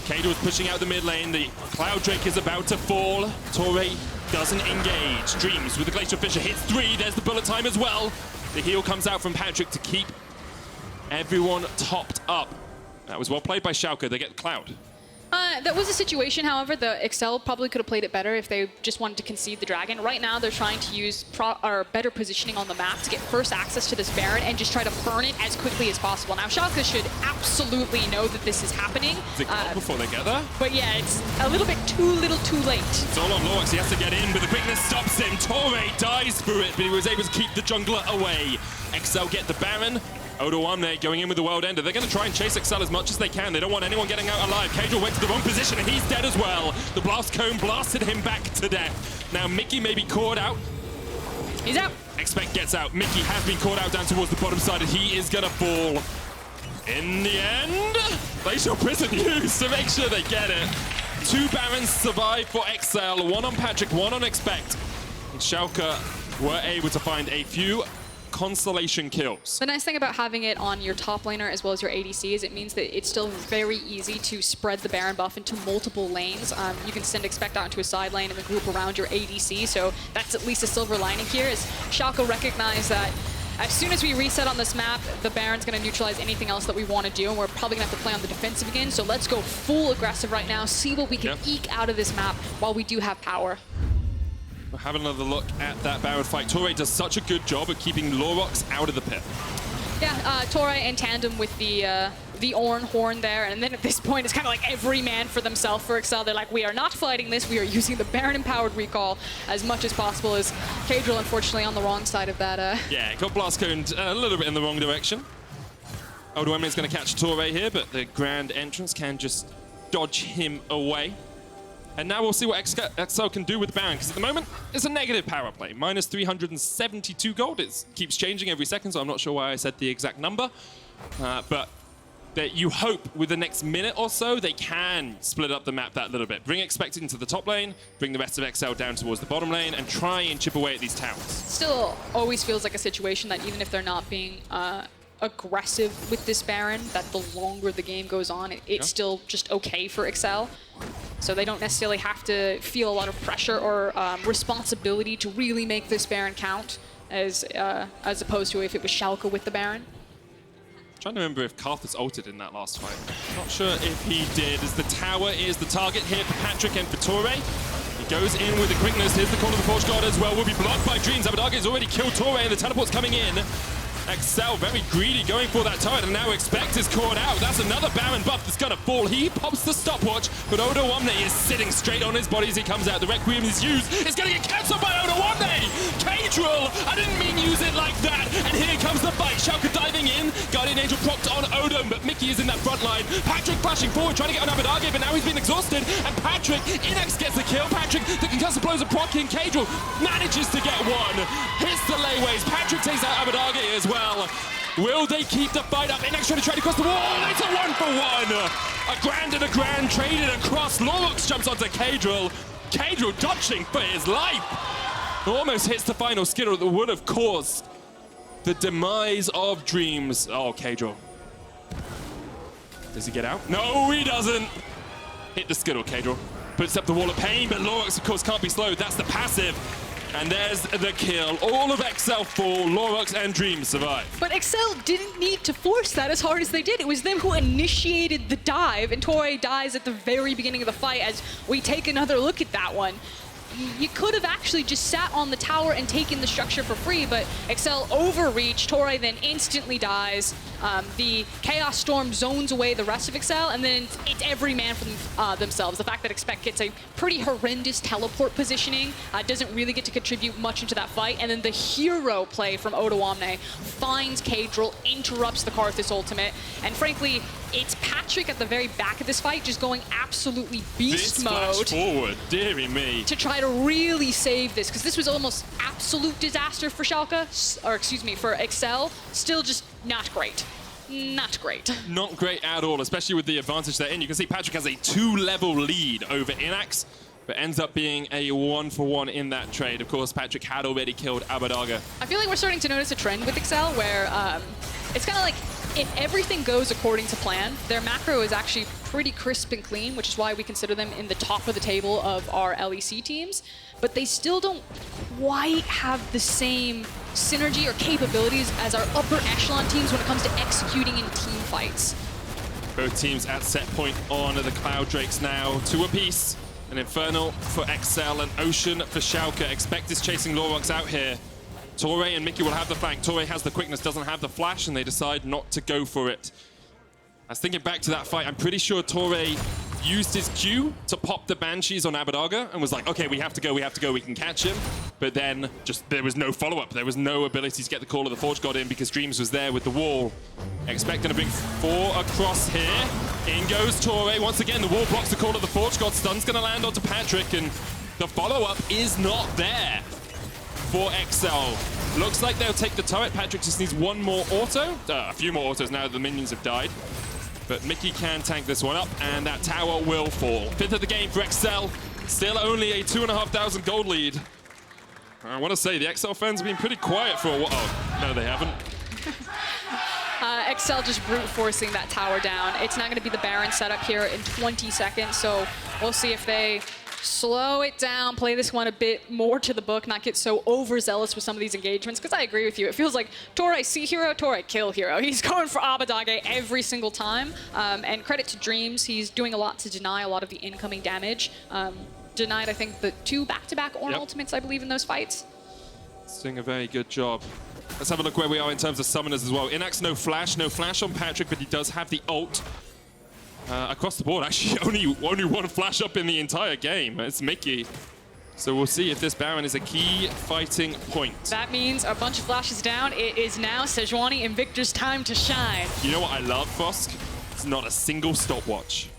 S1: Caedrel is pushing out the mid lane. The Cloud Drake is about to fall. Torre doesn't engage. Dreams with the Glacial Fissure hits 3. There's the bullet time as well. The heal comes out from Patrik to keep everyone topped up. That was well played by Schalke. They get Cloud.
S2: That was a situation, however, the XL probably could have played it better if they just wanted to concede the Dragon. Right now, they're trying to use better positioning on the map to get first access to this Baron and just try to burn it as quickly as possible. Now, Schalke should absolutely know that this is happening.
S1: Is it gone before they get there?
S2: But yeah, it's a little bit too late.
S1: It's all on Lurox. He has to get in, but the quickness stops him. Torre dies for it, but he was able to keep the jungler away. XL get the Baron. Odoamne going in with the World Ender. They're going to try and chase XL as much as they can. They don't want anyone getting out alive. Caedrel went to the wrong position and he's dead as well. The Blast Cone blasted him back to death. Now Mickey may be caught out.
S2: He's out.
S1: Expect gets out. Mickey has been caught out down towards the bottom side and he is going to fall. In the end, Glacial Prison used to make sure they get it. 2 Barons survive for XL. 1 on Patrik, 1 on Expect. And Schalke were able to find a few consolation kills.
S2: The nice thing about having it on your top laner as well as your ADC is it means that it's still very easy to spread the Baron buff into multiple lanes. You can send Expect out into a side lane and then group around your ADC, so that's at least a silver lining here, is Schalke recognize that as soon as we reset on this map, the Baron's going to neutralize anything else that we want to do, and we're probably going to have to play on the defensive again, so let's go full aggressive right now, see what we can eke out of this map while we do have power.
S1: We'll have another look at that Baron fight. Torre does such a good job of keeping Lurox out of the pit.
S2: Yeah, Torre in tandem with the Ornn Horn there, and then at this point it's kind of like every man for themselves for XL. They're like, we are not fighting this, we are using the Baron-empowered recall as much as possible, as Caedrel unfortunately on the wrong side of that.
S1: Yeah, got Blast Coned a little bit in the wrong direction. Odoamne is going to catch Torre here, but the Grand Entrance can just dodge him away. And now we'll see what XL can do with Baron, because at the moment, it's a negative power play. Minus 372 gold. It keeps changing every second, so I'm not sure why I said the exact number. But that you hope with the next minute or so, they can split up the map that little bit. Bring Expect into the top lane, bring the rest of XL down towards the bottom lane, and try and chip away at these towers.
S2: Still always feels like a situation that even if they're not being aggressive with this Baron, that the longer the game goes on, it's still just okay for XL. So they don't necessarily have to feel a lot of pressure or responsibility to really make this Baron count, as opposed to if it was Schalke with the Baron.
S1: I'm trying to remember if Karthus ulted in that last fight. Not sure if he did, as the tower is the target here for Patrik and for Torre. He goes in with the quickness. Here's the Call of the Forge God as well. Will be blocked by Dreams. Abbedagge has already killed Torre and the teleport's coming in. XL very greedy going for that turret, and now Expect is caught out. That's another Baron buff that's gonna fall. He pops the stopwatch, but Odoamne is sitting straight on his body as he comes out. The Requiem is used. It's gonna get cancelled by Odoamne! Caedrel! I didn't mean use it like that! And here comes the fight. Schalke diving in. Guardian Angel propped on Odom, but Mickey is is in that front line. Patrik flashing forward, trying to get on Abbedagge, but now he's been exhausted. And Patrik, Innaxe gets the kill. Patrik, the concussive blows are proccing. Caedrel manages to get one. Hits the layways. Patrik takes out Abbedagge as well. Will they keep the fight up? Innaxe trying to trade across the wall. It's a 1-for-1. A grand and a grand traded across. Lurox jumps onto Caedrel. Caedrel dodging for his life. Almost hits the final skittle that would have caused the demise of Dreams. Oh, Caedrel. Does he get out? No, he doesn't. Hit the skittle, Caedrel. Puts up the wall of pain, but Lurox, of course, can't be slowed. That's the passive. And there's the kill. All of XL fall. Lurox and Dreams survive.
S2: But XL didn't need to force that as hard as they did. It was them who initiated the dive, and Torre dies at the very beginning of the fight as we take another look at that one. You could have actually just sat on the tower and taken the structure for free, but XL overreached. Torre then instantly dies. The Chaos Storm zones away the rest of XL, and then it's every man for themselves. The fact that Expect gets a pretty horrendous teleport positioning doesn't really get to contribute much into that fight, and then the hero play from Odoamne finds Caedrel, interrupts the Karthus ultimate, and frankly, it's Patrik at the very back of this fight just going absolutely beast mode.
S1: Flash forward, dearie me.
S2: To try to really save this, because this was almost absolute disaster for Schalke, or excuse me, for XL. Still just not great. Not great.
S1: Not great at all, especially with the advantage they're in. You can see Patrik has a 2-level lead over Innaxe, but ends up being a 1-for-1 in that trade. Of course, Patrik had already killed Abbedagge.
S2: I feel like we're starting to notice a trend with XL where it's kind of like if everything goes according to plan, their macro is actually pretty crisp and clean, which is why we consider them in the top of the table of our LEC teams. But they still don't quite have the same synergy or capabilities as our upper echelon teams when it comes to executing in team fights.
S1: Both teams at set point on the Cloud Drakes now, 2 apiece. An Infernal for XL, an Ocean for Schalke. Expect is chasing Lurox out here. Torre and Mickey will have the flank. Torre has the quickness, doesn't have the flash, and they decide not to go for it. I was thinking back to that fight. I'm pretty sure Torre used his Q to pop the Banshees on Abbedagge and was like, okay, we have to go, we can catch him. But then just there was no follow-up. There was no ability to get the call of the Forge God in because Dreams was there with the wall. Expecting to bring 4 across here. In goes Torre. Once again, the wall blocks the call of the Forge God. Stun's going to land onto Patrik, and the follow-up is not there for XL. Looks like they'll take the turret. Patrik just needs 1 more auto. A few more autos now that the minions have died. But Mickey can tank this one up, and that tower will fall. 5th of the game for XL. Still only a 2,500 gold lead. I want to say the XL fans have been pretty quiet for a while. Oh, no, they haven't.
S2: XL just brute forcing that tower down. It's not going to be the Baron setup here in 20 seconds, so we'll see if they slow it down, play this one a bit more to the book, not get so overzealous with some of these engagements, because I agree with you. It feels like Torre see hero, Torre kill hero. He's going for Abbedagge every single time, and credit to Dreams. He's doing a lot to deny a lot of the incoming damage. Denied, I think, the 2 back-to-back Ornn ultimates, I believe, in those fights.
S1: It's doing a very good job. Let's have a look where we are in terms of summoners as well. Innaxe, no flash on Patrik, but he does have the ult. Across the board, actually, only 1 flash up in the entire game. It's Mickey. So we'll see if this Baron is a key fighting point.
S2: That means a bunch of flashes down. It is now Sejuani and Victor's time to shine.
S1: You know what I love, Fosk? It's not a single stopwatch.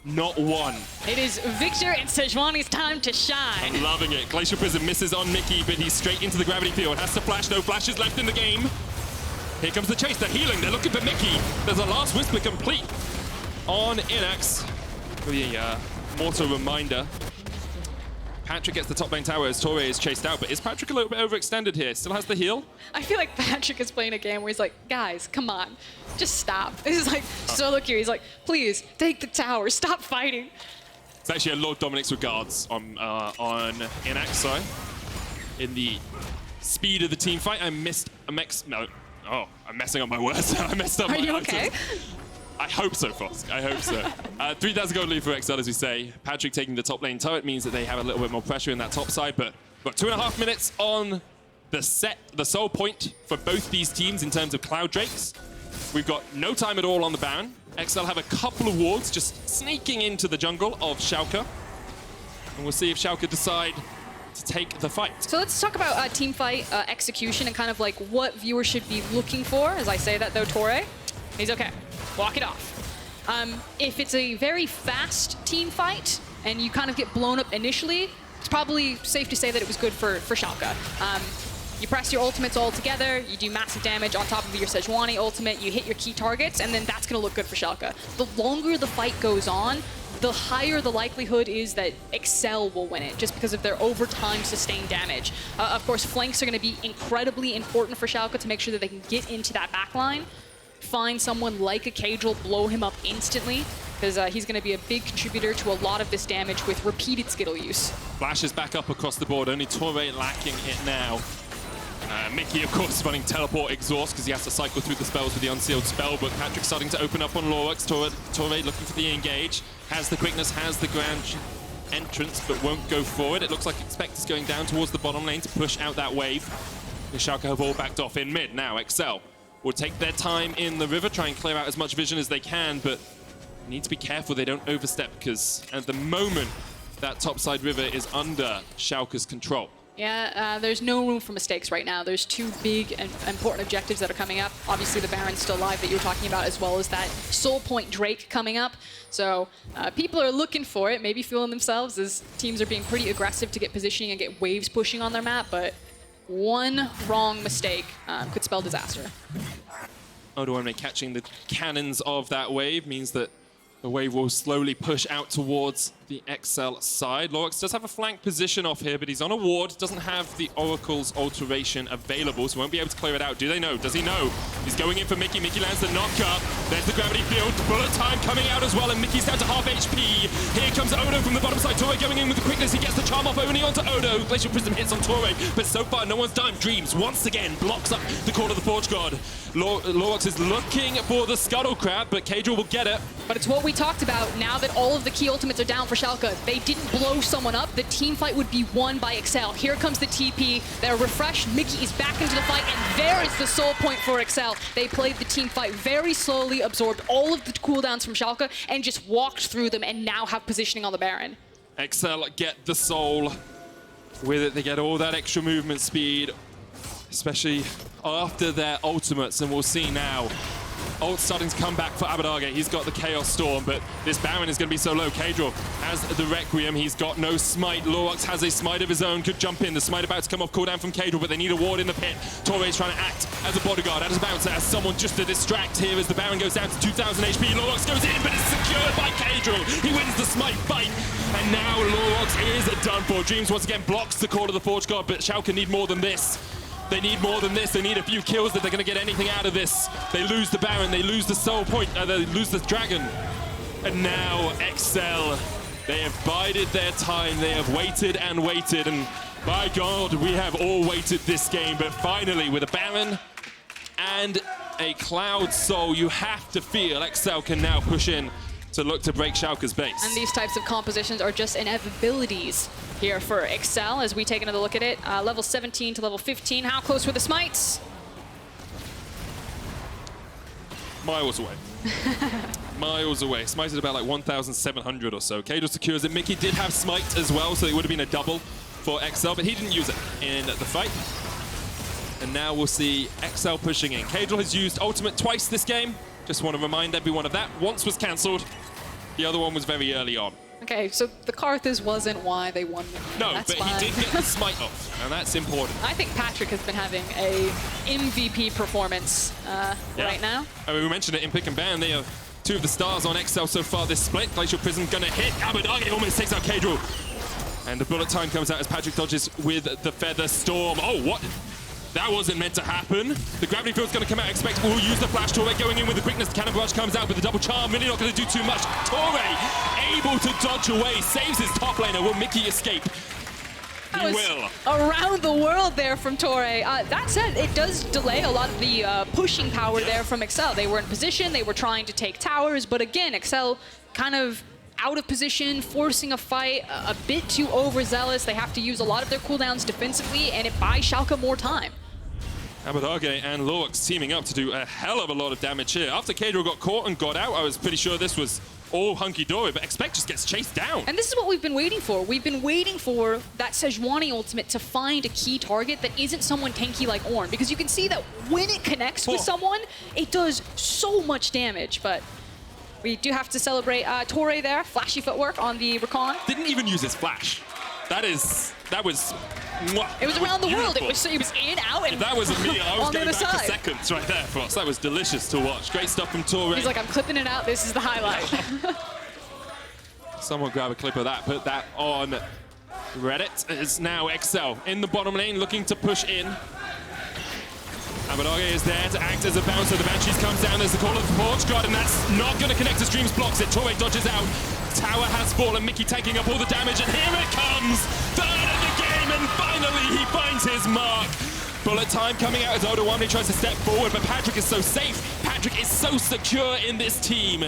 S1: Not one.
S2: It is Victor and Sejuani's time to shine.
S1: I'm loving it. Glacial Prism misses on Mickey, but he's straight into the gravity field. Has to flash, no flashes left in the game. Here comes the chase, they're healing, they're looking for Mickey. There's a last Whisper complete on Innaxe. The mortal reminder. Patrik gets the top lane tower as Torre is chased out, but is Patrik a little bit overextended here? Still has the heal?
S2: I feel like Patrik is playing a game where he's like, guys, come on, just stop. This is like solo queue. He's like, please, take the tower, stop fighting.
S1: It's actually a Lord Dominic's regards on Innaxe side. In the speed of the team fight, I'm messing up my words. I messed up my
S2: Are you okay?
S1: I hope so, Fosk. I hope so. 3,000 gold lead for XL, as we say. Patrik taking the top lane turret means that they have a little bit more pressure in that top side, but we've got 2.5 minutes on the sole point for both these teams in terms of Cloud Drakes. We've got no time at all on the Baron. XL have a couple of wards just sneaking into the jungle of Schalke. And we'll see if Schalke decide to take the fight.
S2: So let's talk about team fight execution and kind of like what viewers should be looking for. As I say that though, Torre, he's okay. Walk it off. If it's a very fast team fight and you kind of get blown up initially, it's probably safe to say that it was good for Schalke. You press your ultimates all together, you do massive damage on top of your Sejuani ultimate, you hit your key targets, and then that's going to look good for Schalke. The longer the fight goes on, the higher the likelihood is that Excel will win it, just because of their overtime sustained damage. Of course, flanks are going to be incredibly important for Schalke to make sure that they can get into that backline, find someone like a Caedrel, blow him up instantly, because he's going to be a big contributor to a lot of this damage with repeated Skittle use.
S1: Flashes back up across the board, only Torre lacking it now. Mickey, of course, running Teleport Exhaust because he has to cycle through the spells with the Unsealed Spellbook. Patrik starting to open up on Lurox. Torre looking for the engage. Has the quickness, has the grand entrance, but won't go forward. It looks like Expect is going down towards the bottom lane to push out that wave. The Schalke have all backed off in mid. Now, Excel will take their time in the river, try and clear out as much vision as they can, but need to be careful they don't overstep because at the moment, that topside river is under Schalke's control.
S2: Yeah, there's no room for mistakes right now. There's two big and important objectives that are coming up. Obviously, the Baron's still alive that you were talking about, as well as that Soul Point Drake coming up. So people are looking for it, maybe feeling themselves as teams are being pretty aggressive to get positioning and get waves pushing on their map, but one wrong mistake could spell disaster.
S1: Odoamne catching the cannons of that wave means that the wave will slowly push out towards the XL side. Lurox does have a flank position off here, but he's on a ward, doesn't have the Oracle's alteration available, so won't be able to clear it out. Do they know? Does he know? He's going in for Mickey. Mickey lands the knock-up. There's the gravity field. Bullet time coming out as well, and Mickey's down to half HP. Here comes Odo from the bottom side. Torre going in with the quickness. He gets the charm off only onto Odo. Glacial Prism hits on Torre, but so far no one's done. Dreams once again blocks up the Call of the Forge God. Lurox is looking for the Scuttle Crab, but Caedrel will get it.
S2: But it's what we talked about. Now that all of the key ultimates are down for Schalke, they didn't blow someone up. The team fight would be won by Excel. Here comes the TP. They're refreshed. Mickey is back into the fight, and there is the soul point for Excel. They played the team fight very slowly, absorbed all of the cooldowns from Schalke, and just walked through them, and now have positioning on the Baron.
S1: Excel get the soul. With it, they get all that extra movement speed, especially after their ultimates, and we'll see now. Ult starting to come back for Abbedagge. He's got the Chaos Storm, but this Baron is going to be so low. Caedrel has the Requiem. He's got no smite. Lurox has a smite of his own. Could jump in. The smite about to come off cooldown from Caedrel, but they need a ward in the pit. Torre is trying to act as a bodyguard, as a bouncer, as someone just to distract here as the Baron goes down to 2,000 HP. Lurox goes in, but it's secured by Caedrel. He wins the smite fight, and now Lurox is done for. Dreams once again blocks the Call of the Forge God, but Schalke need more than this. They need more than this. They need a few kills that they're going to get anything out of this. They lose the Baron. They lose the Soul Point. They lose the Dragon. And now Excel. They have bided their time. They have waited and waited. And by God, we have all waited this game. But finally, with a Baron and a Cloud Soul, you have to feel Excel can now push in to look to break Schalke's base.
S2: And these types of compositions are just inevitabilities here for Excel as we take another look at it. Level 17 to level 15. How close were the smites?
S1: Miles away. Miles away. Smite at about like 1,700 or so. Caedrel secures it. Mickey did have smite as well, so it would have been a double for Excel, but he didn't use it in the fight. And now we'll see Excel pushing in. Caedrel has used ultimate twice this game. Just want to remind everyone of that. Once was cancelled. The other one was very early on.
S2: Okay, so the Karthus wasn't why they won the game.
S1: No,
S2: that's
S1: but
S2: fine.
S1: he did get the smite off, and that's important.
S2: I think Patrik has been having a MVP performance right now.
S1: I mean, we mentioned it in Pick and Ban. They are two of the stars on Excel so far this split. Glacial Prism gonna hit. Abbedagge almost takes out Caedrel. And the bullet time comes out as Patrik dodges with the Feather Storm. Oh, what? That wasn't meant to happen. The gravity field's going to come out. Expect will use the flash. Torre going in with the quickness. The cannon barrage comes out with the double charm. Really not going to do too much. Torre able to dodge away. Saves his top laner. Will Mickey escape? He will.
S2: Around the world there from Torre. That said, it does delay a lot of the pushing power there from Excel. They were in position. They were trying to take towers. But again, Excel kind of out of position, forcing a fight, a bit too overzealous. They have to use a lot of their cooldowns defensively, and it buys Schalke more time.
S1: Abbedagge and Lurox teaming up to do a hell of a lot of damage here. After Caedrel got caught and got out, I was pretty sure this was all hunky-dory, but Expect just gets chased down.
S2: And this is what we've been waiting for. We've been waiting for that Sejuani ultimate to find a key target that isn't someone tanky like Ornn, because you can see that when it connects with someone, it does so much damage, but We do have to celebrate Torre there. Flashy footwork on the Recon.
S1: Didn't even use his flash. That was... Mwah,
S2: It was around the world.
S1: beautiful.
S2: It was in, out, and
S1: If that was me, I was
S2: on the
S1: going
S2: other
S1: back for
S2: side.
S1: seconds right there for us. That was delicious to watch. Great stuff from Torre.
S2: He's like, I'm clipping it out. This is the highlight.
S1: Someone grab a clip of that, put that on Reddit. It's now XL in the bottom lane, looking to push in. Abbedagge is there to act as a bouncer. The Banshees comes down. There's the call of the Porch God, and that's not going to connect to Streams, blocks it. Torre dodges out. Tower has fallen. Mickey taking up all the damage, and here it comes. Third of the game, and finally he finds his mark. Bullet time coming out as Odoamne tries to step forward, but Patrik is so safe. Patrik is so secure in this team.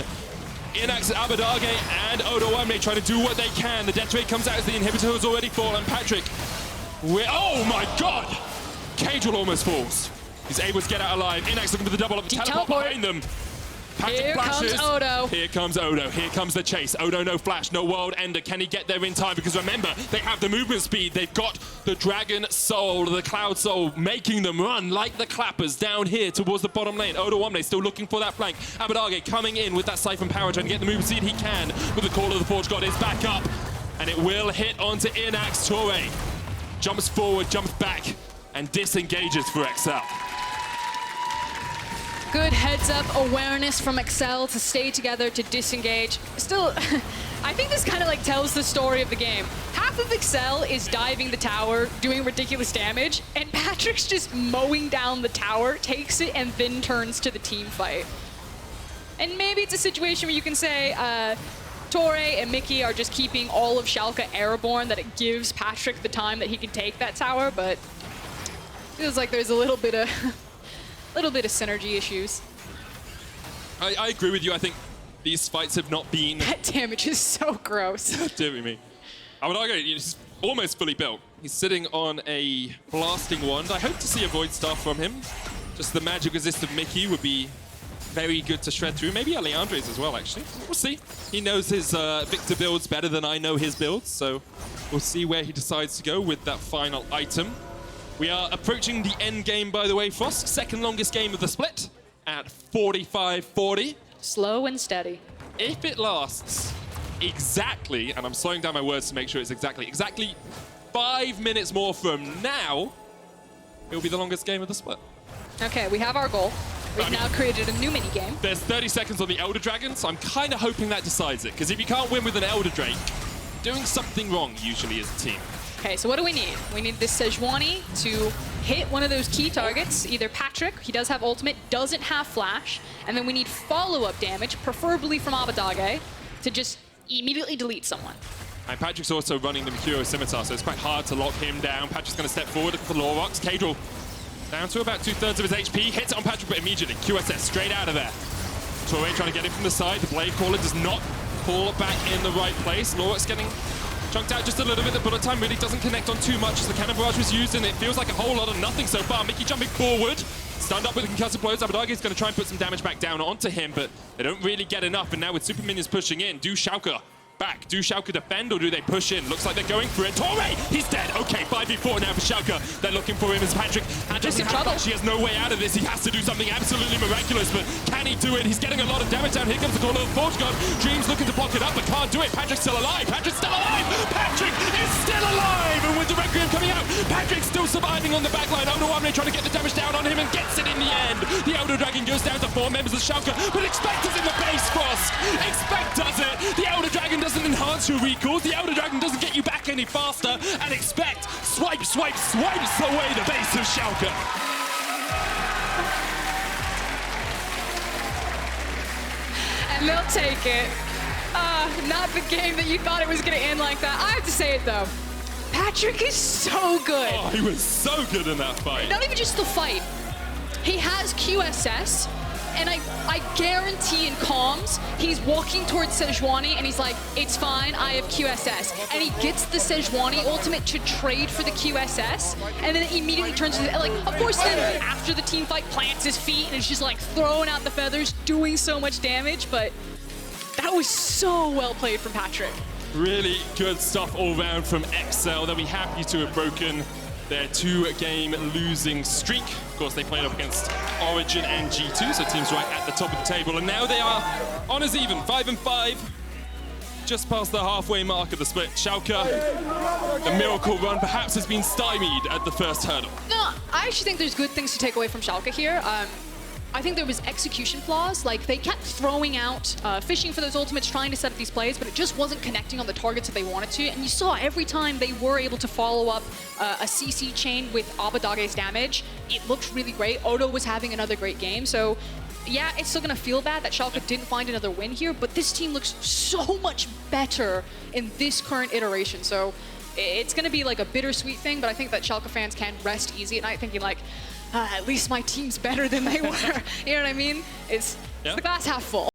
S1: Innaxe, Abbedagge, and Odoamne trying to do what they can. The death rate comes out as the inhibitor has already fallen. Patrik, oh my God! Caedrel almost falls. He's able to get out alive. Innaxe looking for the double up. The teleport behind them. Patrik
S2: Here
S1: flashes.
S2: comes Odo.
S1: Here comes Odo. Here comes the chase. Odo, no flash, no world ender. Can he get there in time? Because remember, they have the movement speed. They've got the Dragon Soul, the Cloud Soul, making them run like the Clappers down here towards the bottom lane. Odoamne still looking for that flank. Abbedagge coming in with that Siphon power, trying to get the movement speed he can. With the call of the Forge God is back up. And it will hit onto Innaxe. Torre jumps forward, jumps back, and disengages for XL.
S2: Good heads-up awareness from XL to stay together, to disengage. Still, I think this kind of like tells the story of the game. Half of XL is diving the tower, doing ridiculous damage, and Patrik's just mowing down the tower, takes it, and then turns to the team fight. And maybe it's a situation where you can say Torre and Mickey are just keeping all of Schalke airborne, that it gives Patrik the time that he can take that tower, but feels like there's a little bit of synergy issues.
S1: I agree with you. I think these fights have not been...
S2: That damage is so gross.
S1: Dear me. Abbedagge, he's almost fully built. He's sitting on a blasting wand. I hope to see a void staff from him. Just the magic resist of Mickey would be very good to shred through. Maybe Aleandre's as well, actually. We'll see. He knows his Victor builds better than I know his builds, so we'll see where he decides to go with that final item. We are approaching the end game, by the way, Frost. Second longest game of the split at 45-40.
S2: Slow and steady.
S1: If it lasts exactly, and I'm slowing down my words to make sure it's exactly 5 minutes more from now, it'll be the longest game of the split.
S2: Okay, we have our goal. We've now created a new mini game.
S1: There's 30 seconds on the Elder Dragon, so I'm kind of hoping that decides it. Because if you can't win with an Elder Drake, doing something wrong usually as a team.
S2: Okay, so what do we need? We need this Sejuani to hit one of those key targets, either Patrik, he does have ultimate, doesn't have flash, and then we need follow-up damage, preferably from Abbedagge, to just immediately delete someone.
S1: And Patrik's also running the Mercurial Scimitar, so it's quite hard to lock him down. Patrik's going to step forward for Lurox. Caedrel down to about 2/3 of his HP, hits it on Patrik, but immediately QSS straight out of there. Torre trying to get him from the side. The Blade Caller does not pull back in the right place. Lurox getting chunked out just a little bit. The bullet time really doesn't connect on too much as the cannon barrage was used, and it feels like a whole lot of nothing so far. Mickey jumping forward, stunned up with the concussive blows. Abbedagge is going to try and put some damage back down onto him, but they don't really get enough. And now with super minions pushing in, do Schalke back? Do Schalke defend, or do they push in? Looks like they're going for it. Torre, he's dead. Okay, 5v4 now for Schalke. They're looking for him as Patrik. And doesn't have much. He has no way out of this. He has to do something absolutely miraculous, but can he do it? He's getting a lot of damage down. Here comes the call of the Forge God. Dreams looking to block it up, but can't do it. Patrik's still alive. Patrik's still alive. Patrik is still alive, and with the Requiem coming out, Patrik's still surviving on the backline. Odoamne trying to get the damage down on him and gets it in the end. The Elder Dragon goes down to 4 members of Schalke, but Expect is in the base, Frost. Expect does it. The Elder Dragon doesn't enhance your recalls. The Elder Dragon doesn't get you back any faster, and Expect swipes away the base of Schalke.
S2: And they'll take it. Not the game that you thought it was going to end like that. I have to say it, though. Patrik is so good.
S1: Oh, he was so good in that fight.
S2: Not even just the fight. He has QSS, and I guarantee in comms, he's walking towards Sejuani, and he's like, it's fine, I have QSS. And he gets the Sejuani ultimate to trade for the QSS, and then it immediately turns into, like, of course then after the team fight, plants his feet, and it's just like throwing out the feathers, doing so much damage, but that was so well played from Patrik.
S1: Really good stuff all round from XL. They'll be happy to have broken their 2-game losing streak. Of course, they played up against Origin and G2, so teams right at the top of the table. And now they are on as even, 5-5, just past the halfway mark of the split. Schalke, the miracle run, perhaps has been stymied at the first hurdle.
S2: No, I actually think there's good things to take away from Schalke here. I think there was execution flaws. Like, they kept throwing out, fishing for those ultimates, trying to set up these plays, but it just wasn't connecting on the targets that they wanted to. And you saw every time they were able to follow up a CC chain with Abbedagge's damage, it looked really great. Odo was having another great game. So, yeah, it's still going to feel bad that Schalke didn't find another win here, but this team looks so much better in this current iteration. So, it's going to be like a bittersweet thing, but I think that Schalke fans can rest easy at night thinking like, at least my team's better than they were. You know what I mean? It's the glass half full.